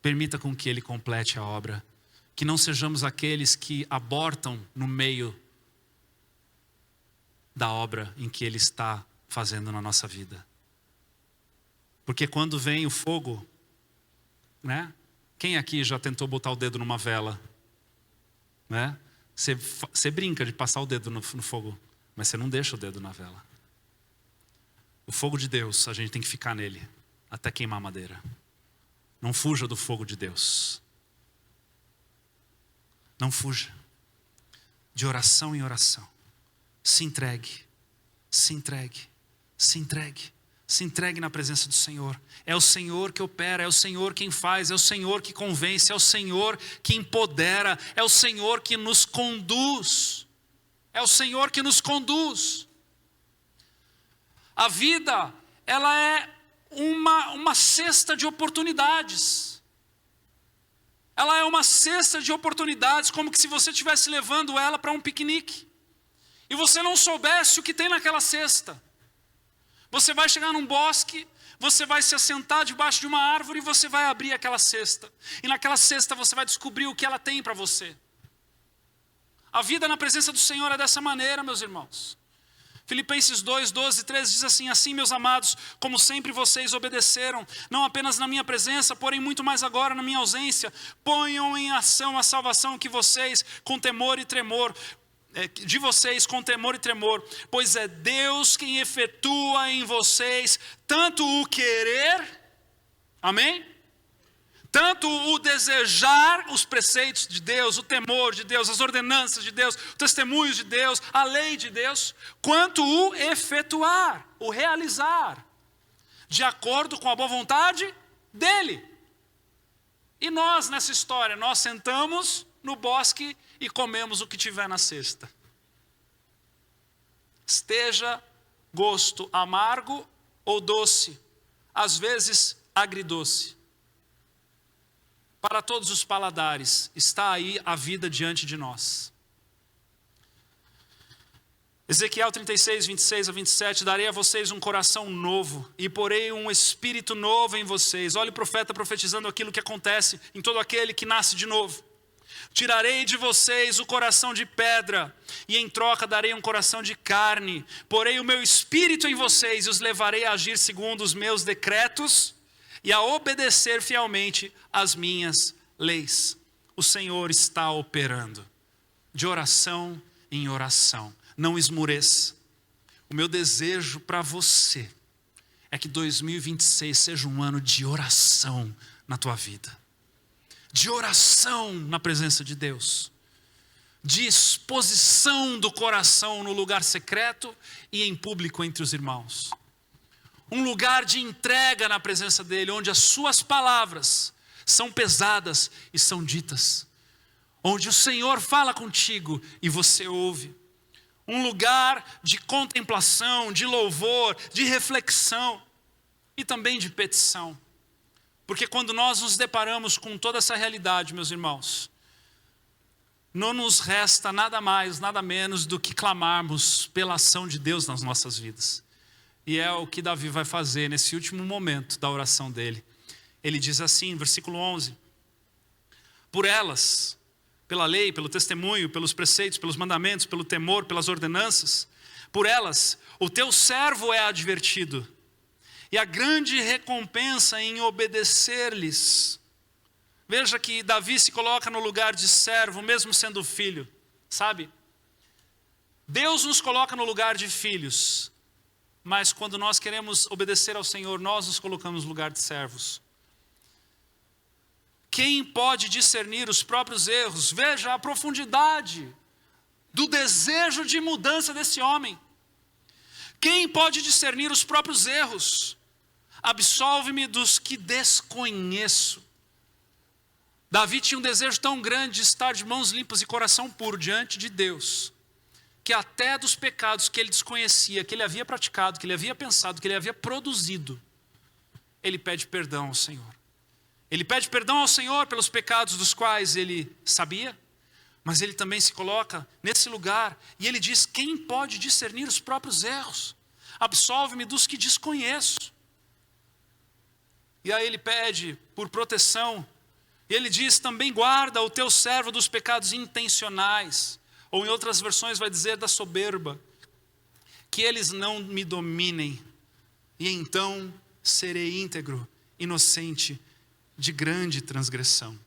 Permita com que Ele complete a obra. Que não sejamos aqueles que abortam no meio da obra em que Ele está fazendo na nossa vida. Porque quando vem o fogo, né? Quem aqui já tentou botar o dedo numa vela? Né? Você brinca de passar o dedo no fogo, mas você não deixa o dedo na vela. O fogo de Deus, a gente tem que ficar nele, até queimar a madeira. Não fuja do fogo de Deus. Não fuja. De oração em oração. Se entregue. Se entregue. Se entregue. Se entregue na presença do Senhor. É o Senhor que opera, é o Senhor quem faz, é o Senhor que convence, é o Senhor que empodera, é o Senhor que nos conduz. É o Senhor que nos conduz. A vida, ela é uma cesta de oportunidades. Ela é uma cesta de oportunidades, como que se você estivesse levando ela para um piquenique. E você não soubesse o que tem naquela cesta. Você vai chegar num bosque, você vai se assentar debaixo de uma árvore e você vai abrir aquela cesta. E naquela cesta você vai descobrir o que ela tem para você. A vida na presença do Senhor é dessa maneira, meus irmãos. Filipenses 2, 12 e 13 diz assim: assim, meus amados, como sempre vocês obedeceram, não apenas na minha presença, porém muito mais agora na minha ausência, ponham em ação a salvação que vocês, com temor e tremor, de vocês com temor e tremor, pois é Deus quem efetua em vocês tanto o querer, amém? Tanto o desejar os preceitos de Deus, o temor de Deus, as ordenanças de Deus, os testemunhos de Deus, a lei de Deus, quanto o efetuar, o realizar, de acordo com a boa vontade dEle. E nós nessa história, nós sentamos no bosque e comemos o que tiver na cesta. Esteja gosto amargo ou doce, às vezes agridoce. Para todos os paladares, está aí a vida diante de nós. Ezequiel 36, 26 a 27, darei a vocês um coração novo e porei um espírito novo em vocês. Olha o profeta profetizando aquilo que acontece em todo aquele que nasce de novo. Tirarei de vocês o coração de pedra, e em troca darei um coração de carne. Porei o meu espírito em vocês e os levarei a agir segundo os meus decretos e a obedecer fielmente as minhas leis. O Senhor está operando de oração em oração. Não esmoreça. O meu desejo para você é que 2026 seja um ano de oração na tua vida. De oração na presença de Deus. De exposição do coração no lugar secreto e em público entre os irmãos. Um lugar de entrega na presença dEle, onde as suas palavras são pesadas e são ditas. Onde o Senhor fala contigo e você ouve. Um lugar de contemplação, de louvor, de reflexão e também de petição. Porque quando nós nos deparamos com toda essa realidade, meus irmãos, não nos resta nada mais, nada menos do que clamarmos pela ação de Deus nas nossas vidas. E é o que Davi vai fazer nesse último momento da oração dele. Ele diz assim, versículo 11: por elas, pela lei, pelo testemunho, pelos preceitos, pelos mandamentos, pelo temor, pelas ordenanças, por elas o teu servo é advertido, e a grande recompensa em obedecer-lhes. Veja que Davi se coloca no lugar de servo, mesmo sendo filho, sabe? Deus nos coloca no lugar de filhos, mas quando nós queremos obedecer ao Senhor, nós nos colocamos no lugar de servos. Quem pode discernir os próprios erros? Veja a profundidade do desejo de mudança desse homem. Quem pode discernir os próprios erros? Absolve-me dos que desconheço. Davi tinha um desejo tão grande de estar de mãos limpas e coração puro diante de Deus, que até dos pecados que ele desconhecia, que ele havia praticado, que ele havia pensado, que ele havia produzido, ele pede perdão ao Senhor. Ele pede perdão ao Senhor pelos pecados dos quais ele sabia, mas ele também se coloca nesse lugar e ele diz: quem pode discernir os próprios erros? Absolve-me dos que desconheço. E aí ele pede por proteção, e ele diz também: guarda o teu servo dos pecados intencionais, ou em outras versões vai dizer da soberba, que eles não me dominem, e então serei íntegro, inocente, de grande transgressão.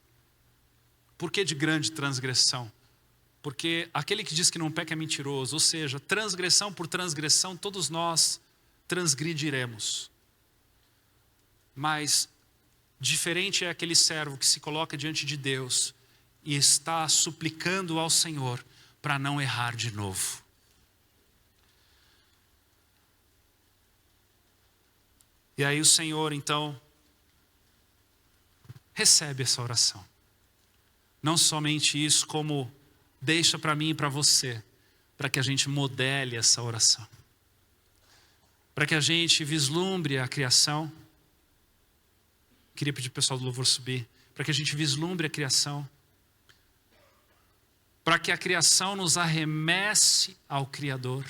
Por que de grande transgressão? Porque aquele que diz que não peca é mentiroso, ou seja, transgressão por transgressão, todos nós transgrediremos. Mas diferente é aquele servo que se coloca diante de Deus e está suplicando ao Senhor para não errar de novo. E aí o Senhor então recebe essa oração. Não somente isso, como deixa para mim e para você, para que a gente modele essa oração. Para que a gente vislumbre a criação. Queria pedir para o pessoal do louvor subir. Para que a gente vislumbre a criação. Para que a criação nos arremesse ao Criador.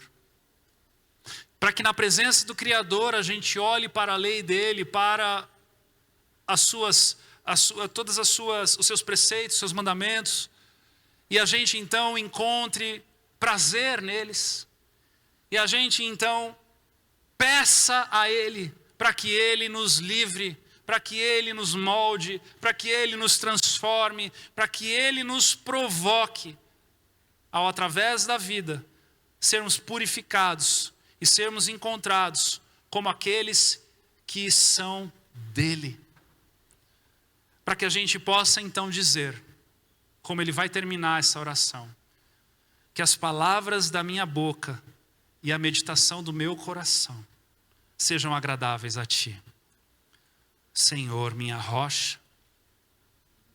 Para que na presença do Criador a gente olhe para a lei dele, para todos os seus preceitos, seus mandamentos, e a gente então encontre prazer neles, e a gente então peça a Ele para que Ele nos livre, para que Ele nos molde, para que Ele nos transforme, para que Ele nos provoque, ao através da vida, sermos purificados e sermos encontrados como aqueles que são dEle. Para que a gente possa então dizer, como ele vai terminar essa oração, que as palavras da minha boca e a meditação do meu coração sejam agradáveis a ti, Senhor, minha rocha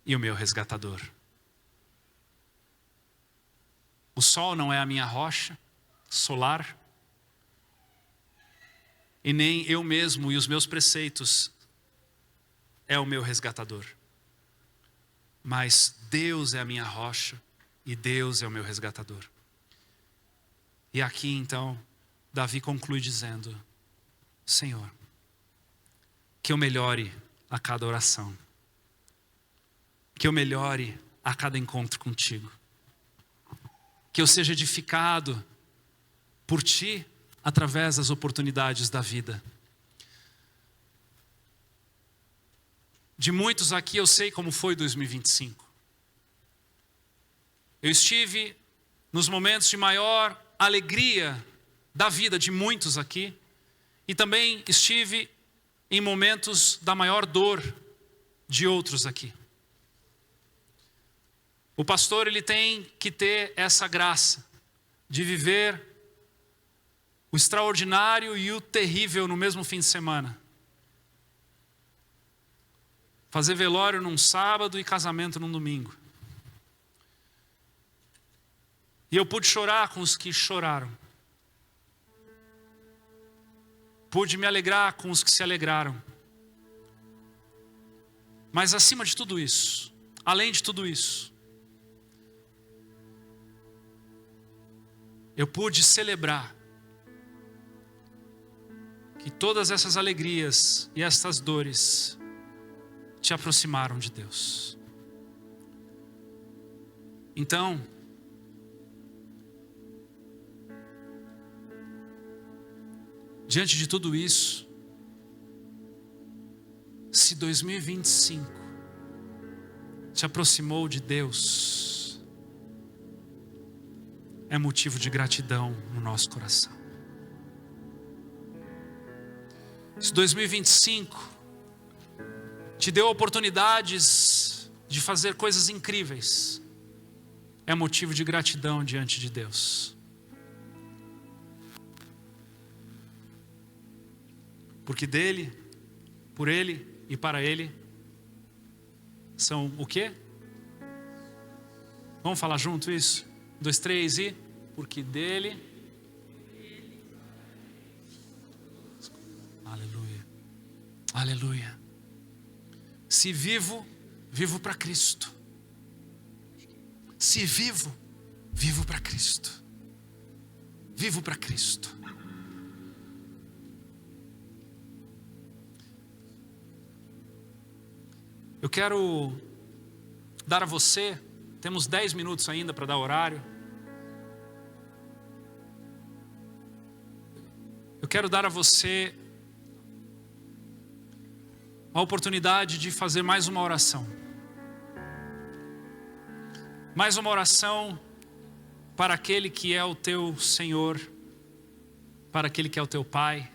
e o meu resgatador. O sol não é a minha rocha solar, e nem eu mesmo e os meus preceitos é o meu resgatador. Mas Deus é a minha rocha e Deus é o meu resgatador. E aqui então, Davi conclui dizendo: Senhor, que eu melhore a cada oração. Que eu melhore a cada encontro contigo. Que eu seja edificado por ti através das oportunidades da vida. De muitos aqui eu sei como foi 2025. Eu estive nos momentos de maior alegria da vida de muitos aqui e também estive em momentos da maior dor de outros aqui. O pastor, ele tem que ter essa graça de viver o extraordinário e o terrível no mesmo fim de semana. Fazer velório num sábado e casamento num domingo. E eu pude chorar com os que choraram. Pude me alegrar com os que se alegraram. Mas acima de tudo isso, além de tudo isso, eu pude celebrar que todas essas alegrias e essas dores te aproximaram de Deus. Então, diante de tudo isso, se 2025 te aproximou de Deus, é motivo de gratidão no nosso coração. Se 2025 te deu oportunidades de fazer coisas incríveis, é motivo de gratidão diante de Deus. Porque dele, por ele e para ele são o quê? Vamos falar junto isso? 1, 2, 3 e... Porque dele... Aleluia. Aleluia. Se vivo, vivo para Cristo. Se vivo, vivo para Cristo. Vivo para Cristo. Eu quero dar a você, temos 10 minutos ainda para dar horário. Eu quero dar a você a oportunidade de fazer mais uma oração. Mais uma oração para aquele que é o teu Senhor, para aquele que é o teu Pai.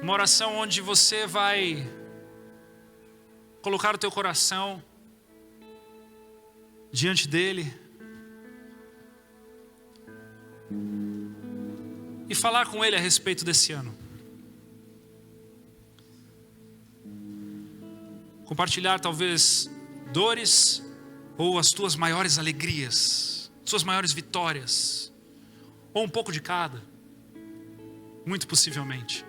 Uma oração onde você vai colocar o teu coração diante dele e falar com ele a respeito desse ano. Compartilhar talvez dores ou as tuas maiores alegrias, suas maiores vitórias, ou um pouco de cada, muito possivelmente.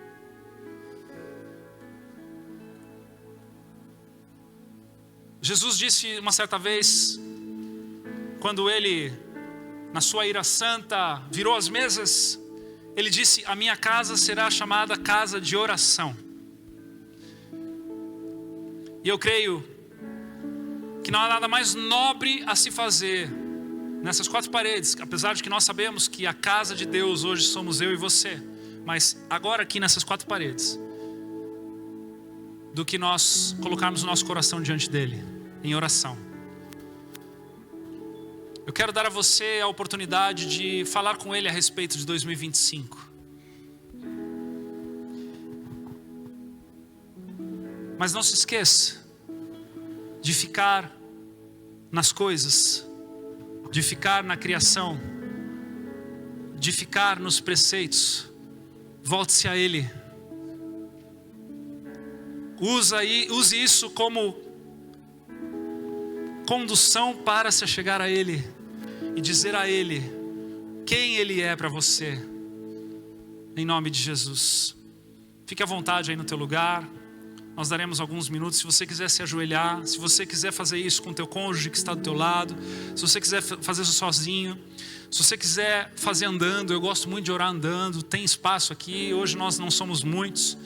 Jesus disse uma certa vez, quando ele, na sua ira santa, virou as mesas, ele disse: a minha casa será chamada casa de oração. E eu creio que não há nada mais nobre a se fazer nessas 4 paredes, apesar de que nós sabemos que a casa de Deus hoje somos eu e você, mas agora aqui nessas 4 paredes, do que nós colocarmos o nosso coração diante dele, em oração. Eu quero dar a você a oportunidade de falar com ele a respeito de 2025. Mas não se esqueça de ficar nas coisas, de ficar na criação, de ficar nos preceitos. Volte-se a ele. Use isso como condução para se chegar a ele e dizer a ele quem ele é para você, em nome de Jesus. Fique à vontade aí no teu lugar. Nós daremos alguns minutos. Se você quiser se ajoelhar, se você quiser fazer isso com o teu cônjuge que está do teu lado, se você quiser fazer isso sozinho, se você quiser fazer andando, eu gosto muito de orar andando, tem espaço aqui, hoje nós não somos muitos,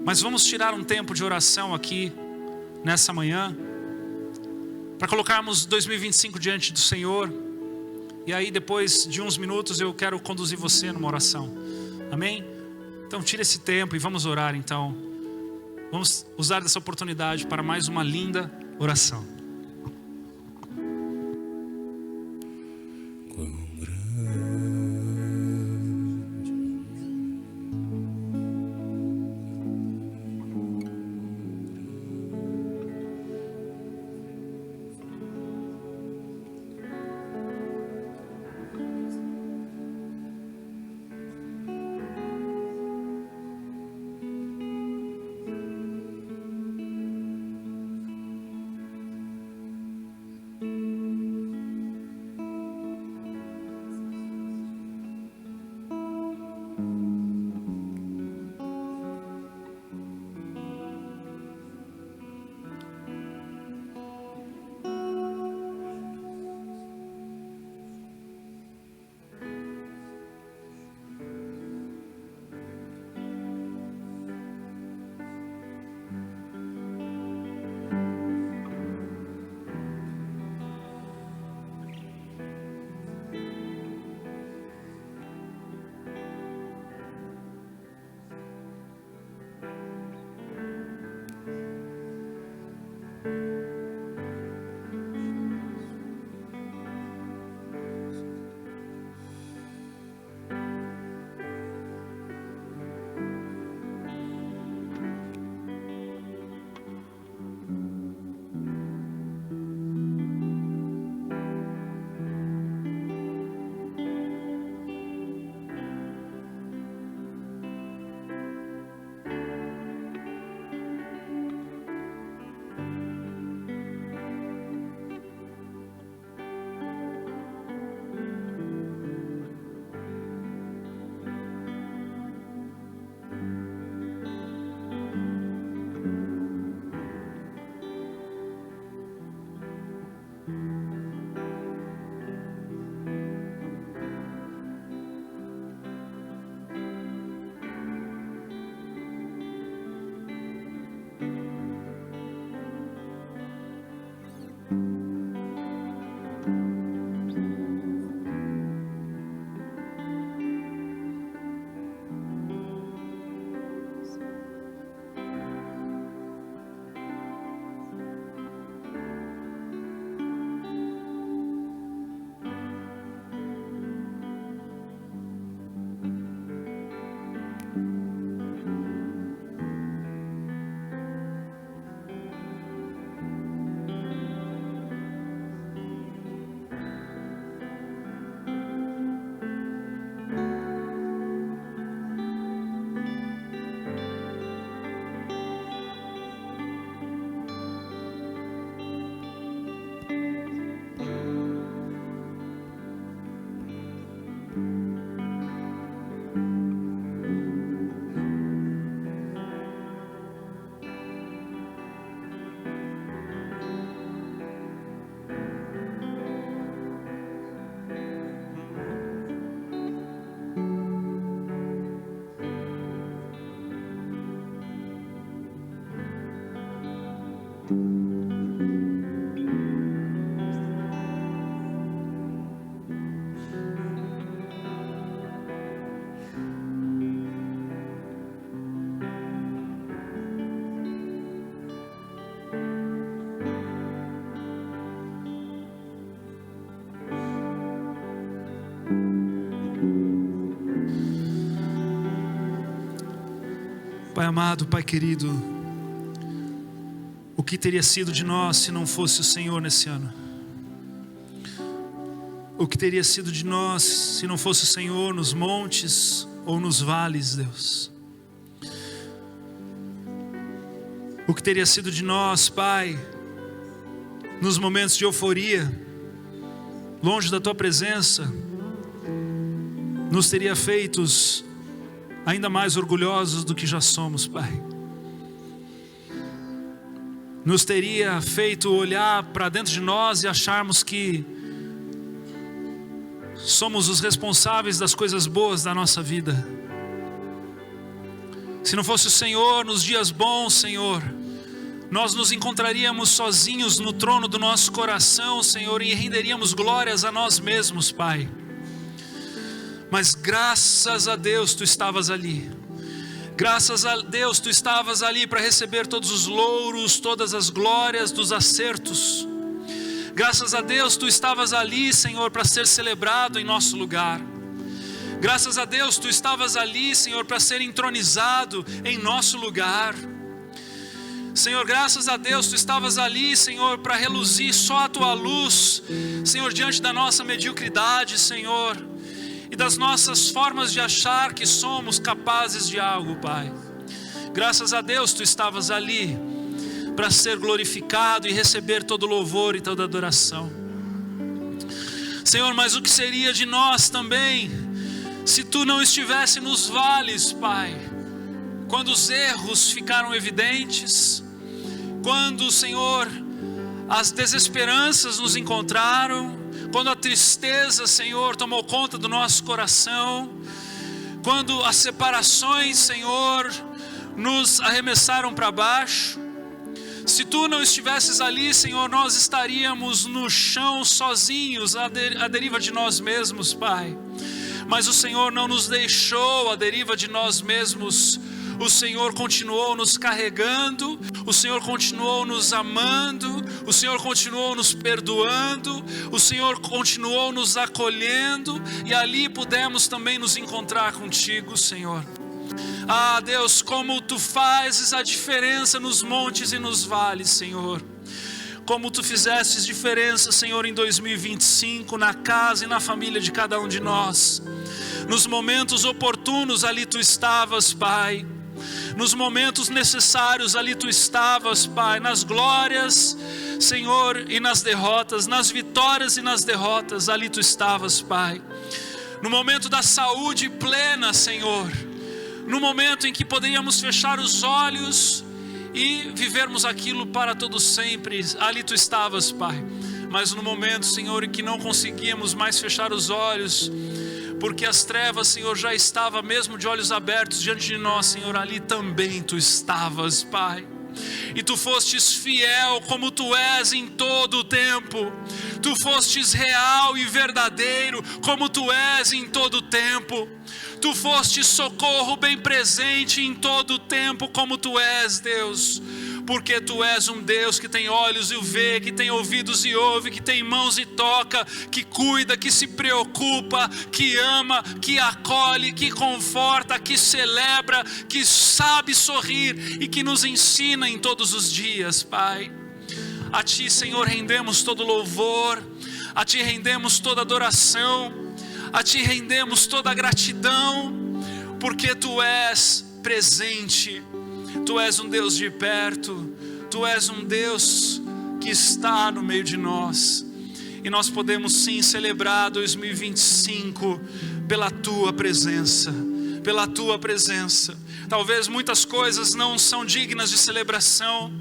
mas vamos tirar um tempo de oração aqui, nessa manhã, para colocarmos 2025 diante do Senhor. E aí depois de uns minutos eu quero conduzir você numa oração. Amém? Então tire esse tempo e vamos orar então. Vamos usar dessa oportunidade para mais uma linda oração. Pai amado, Pai querido, o que teria sido de nós se não fosse o Senhor nesse ano? O que teria sido de nós se não fosse o Senhor nos montes ou nos vales, Deus? O que teria sido de nós, Pai, nos momentos de euforia, longe da Tua presença, nos teria feitos ainda mais orgulhosos do que já somos, Pai. Nos teria feito olhar para dentro de nós e acharmos que somos os responsáveis das coisas boas da nossa vida. Se não fosse o Senhor nos dias bons, Senhor, nós nos encontraríamos sozinhos no trono do nosso coração, Senhor, e renderíamos glórias a nós mesmos, Pai. Mas graças a Deus Tu estavas ali. Graças a Deus Tu estavas ali para receber todos os louros, todas as glórias dos acertos. Graças a Deus Tu estavas ali, Senhor, para ser celebrado em nosso lugar. Graças a Deus Tu estavas ali, Senhor, para ser entronizado em nosso lugar. Senhor, graças a Deus Tu estavas ali, Senhor, para reluzir só a Tua luz, Senhor, diante da nossa mediocridade, Senhor, e das nossas formas de achar que somos capazes de algo, Pai. Graças a Deus Tu estavas ali para ser glorificado e receber todo louvor e toda adoração. Senhor, mas o que seria de nós também se Tu não estivesse nos vales, Pai? Quando os erros ficaram evidentes, quando, Senhor, as desesperanças nos encontraram, quando a tristeza, Senhor, tomou conta do nosso coração, quando as separações, Senhor, nos arremessaram para baixo, se Tu não estivesses ali, Senhor, nós estaríamos no chão sozinhos, à deriva de nós mesmos, Pai. Mas o Senhor não nos deixou à deriva de nós mesmos. O Senhor continuou nos carregando, o Senhor continuou nos amando, o Senhor continuou nos perdoando, o Senhor continuou nos acolhendo, e ali pudemos também nos encontrar contigo, Senhor. Ah, Deus, como Tu fazes a diferença nos montes e nos vales, Senhor. Como Tu fizestes diferença, Senhor, em 2025, na casa e na família de cada um de nós. Nos momentos oportunos ali Tu estavas, Pai. Nos momentos necessários ali Tu estavas, Pai. Nas glórias, Senhor, e nas derrotas, nas vitórias e nas derrotas, ali Tu estavas, Pai. No momento da saúde plena, Senhor, no momento em que poderíamos fechar os olhos e vivermos aquilo para todo sempre, ali Tu estavas, Pai. Mas no momento, Senhor, em que não conseguíamos mais fechar os olhos, porque as trevas, Senhor, já estavam mesmo de olhos abertos diante de nós, Senhor, ali também Tu estavas, Pai. E Tu fostes fiel como Tu és em todo o tempo. Tu fostes real e verdadeiro como Tu és em todo o tempo. Tu fostes socorro bem presente em todo o tempo como Tu és, Deus. Porque Tu és um Deus que tem olhos e vê, que tem ouvidos e ouve, que tem mãos e toca, que cuida, que se preocupa, que ama, que acolhe, que conforta, que celebra, que sabe sorrir e que nos ensina em todos os dias, Pai. A Ti, Senhor, rendemos todo louvor, a Ti rendemos toda adoração, a Ti rendemos toda gratidão, porque Tu és presente. Tu és um Deus de perto, Tu és um Deus que está no meio de nós, e nós podemos sim celebrar 2025 pela Tua presença, pela Tua presença. Talvez muitas coisas não são dignas de celebração,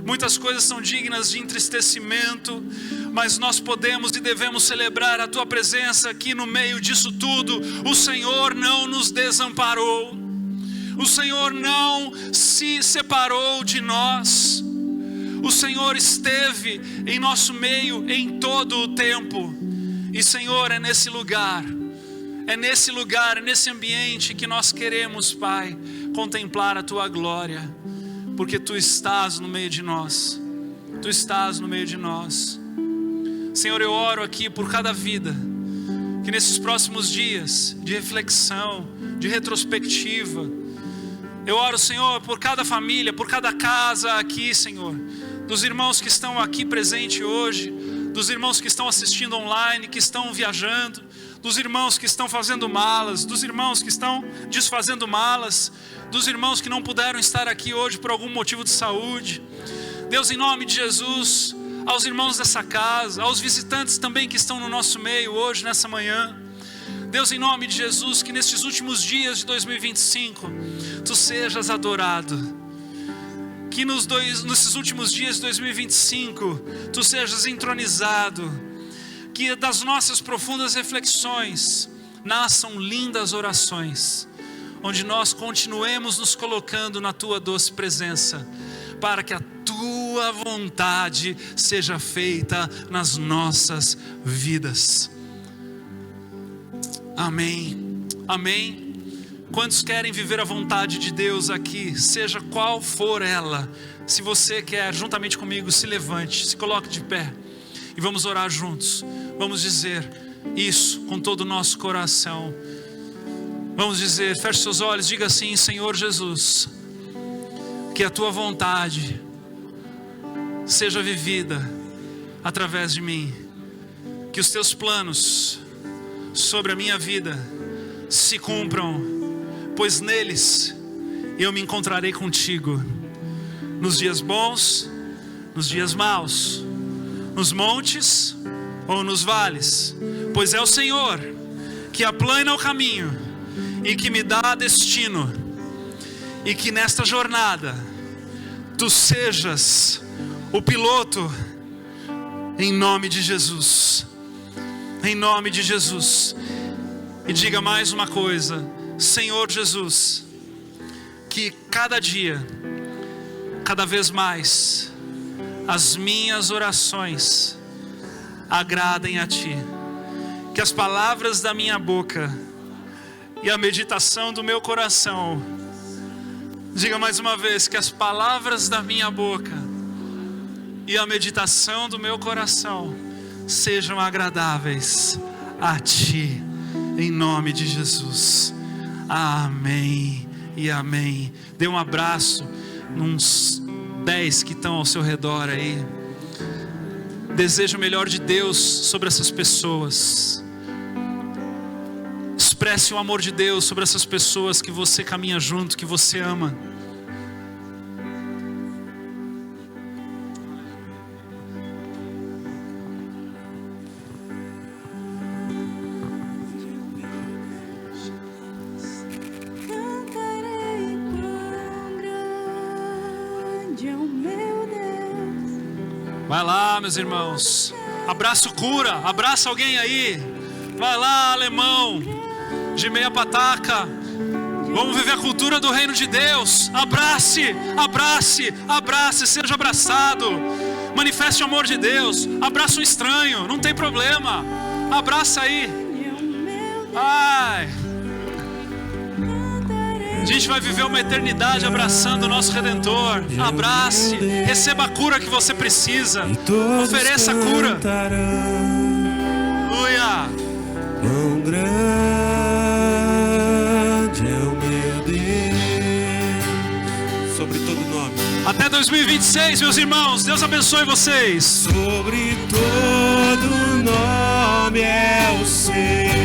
muitas coisas são dignas de entristecimento, mas nós podemos e devemos celebrar a Tua presença aqui no meio disso tudo. O Senhor não nos desamparou. O Senhor não se separou de nós. O Senhor esteve em nosso meio em todo o tempo. E, Senhor, é nesse lugar, é nesse ambiente que nós queremos, Pai, contemplar a Tua glória. Porque Tu estás no meio de nós. Tu estás no meio de nós. Senhor, eu oro aqui por cada vida, que nesses próximos dias de reflexão, de retrospectiva, eu oro, Senhor, por cada família, por cada casa aqui, Senhor, dos irmãos que estão aqui presentes hoje, dos irmãos que estão assistindo online, que estão viajando, dos irmãos que estão fazendo malas, dos irmãos que estão desfazendo malas, dos irmãos que não puderam estar aqui hoje por algum motivo de saúde. Deus, em nome de Jesus, aos irmãos dessa casa, aos visitantes também que estão no nosso meio hoje, nessa manhã. Deus, em nome de Jesus, que nestes últimos dias de 2025, Tu sejas adorado. Que nesses últimos dias de 2025, Tu sejas entronizado. Que das nossas profundas reflexões nasçam lindas orações, onde nós continuemos nos colocando na Tua doce presença, para que a tua vontade seja feita nas nossas vidas. Amém. Amém. Quantos querem viver a vontade de Deus aqui, seja qual for ela? Se você quer, juntamente comigo, se levante, se coloque de pé e vamos orar juntos. Vamos dizer isso com todo o nosso coração. Vamos dizer, feche seus olhos, diga assim: Senhor Jesus, que a tua vontade seja vivida através de mim, que os teus planos sobre a minha vida se cumpram, pois neles eu me encontrarei contigo, nos dias bons, nos dias maus, nos montes ou nos vales, pois é o Senhor que aplana o caminho e que me dá destino, e que nesta jornada tu sejas o piloto, em nome de Jesus, em nome de Jesus. E diga mais uma coisa: Senhor Jesus, que cada dia, cada vez mais, as minhas orações agradem a Ti, que as palavras da minha boca e a meditação do meu coração, diga mais uma vez, que as palavras da minha boca e a meditação do meu coração sejam agradáveis a Ti, em nome de Jesus. Amém e amém. Dê um abraço nos 10 que estão ao seu redor aí. Deseja o melhor de Deus sobre essas pessoas. Expresse o amor de Deus sobre essas pessoas que você caminha junto, que você ama. Vai lá, meus irmãos. Abraça o cura, abraça alguém aí. Vai lá, alemão, de meia pataca. Vamos viver a cultura do reino de Deus. Abrace, abrace, abrace, seja abraçado. Manifeste o amor de Deus. Abraça um estranho, não tem problema. Abraça aí. Ai. A gente vai viver uma eternidade abraçando o nosso Redentor. Abrace, receba a cura que você precisa. Ofereça a cura. Aleluia. Quão grande é o meu Deus, sobre todo nome. Até 2026, meus irmãos. Deus abençoe vocês. Sobre todo nome é o Senhor.